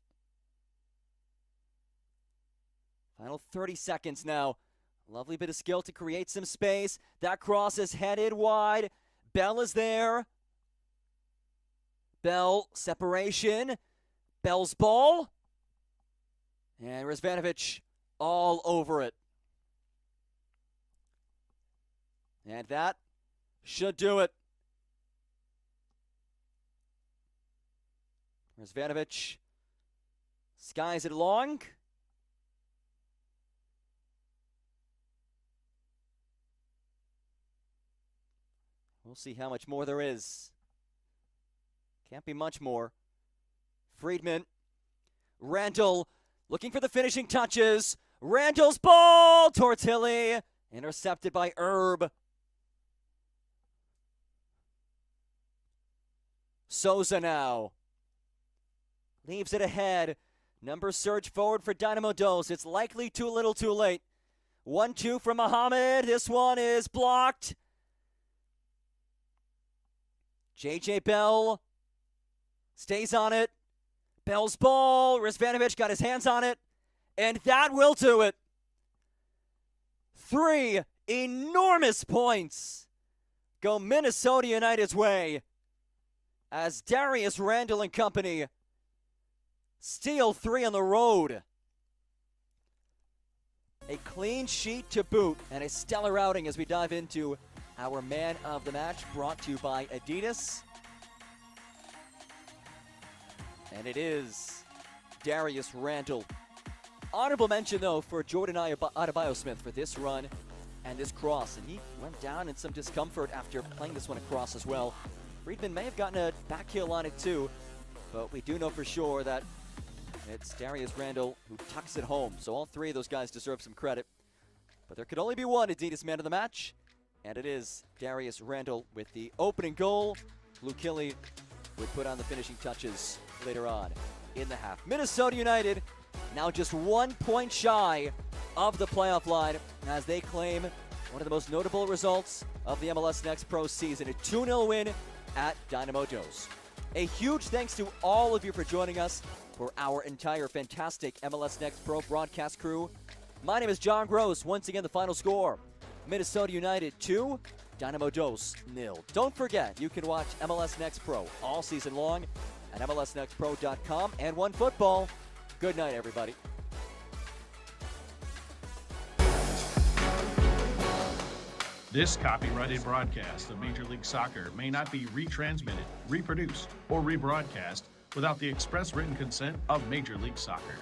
Final 30 seconds now. Lovely bit of skill to create some space. That cross is headed wide. Bell is there. Bell, separation. Bell's ball. And Razvanovic all over it. And that should do it. Rizvanovic skies it long. We'll see how much more there is. Can't be much more. Friedman. Randall looking for the finishing touches. Randall's ball towards Hilly. Intercepted by Erb. Souza now. Leaves it ahead. Number surge forward for Dynamo Dos. It's likely too little too late. 1-2 from Mohamed. This one is blocked. JJ Bell stays on it. Bell's ball. Rizvanovic got his hands on it. And that will do it. 3 enormous points go Minnesota United's way as Darius Randall and company steal 3 on the road. A clean sheet to boot and a stellar outing as we dive into our man of the match, brought to you by Adidas. And it is Darius Randall. Honorable mention, though, for Jordan Adebayo-Smith for this run and this cross. And he went down in some discomfort after playing this one across as well. Friedman may have gotten a back heel on it, too. But we do know for sure that it's Darius Randall who tucks it home. So all 3 of those guys deserve some credit. But there could only be one Adidas man of the match. And it is Darius Randall with the opening goal. Luke Hilly would put on the finishing touches later on in the half. Minnesota United now just 1 point shy of the playoff line as they claim one of the most notable results of the MLS Next Pro season. A 2-0 win at Dynamo Dos. A huge thanks to all of you for joining us for our entire fantastic MLS Next Pro broadcast crew. My name is John Gross. Once again, the final score, Minnesota United 2, Dynamo Dos 0. Don't forget, you can watch MLS Next Pro all season long at MLSNextPro.com and OneFootball. Good night, everybody. This copyrighted broadcast of Major League Soccer may not be retransmitted, reproduced, or rebroadcast without the express written consent of Major League Soccer.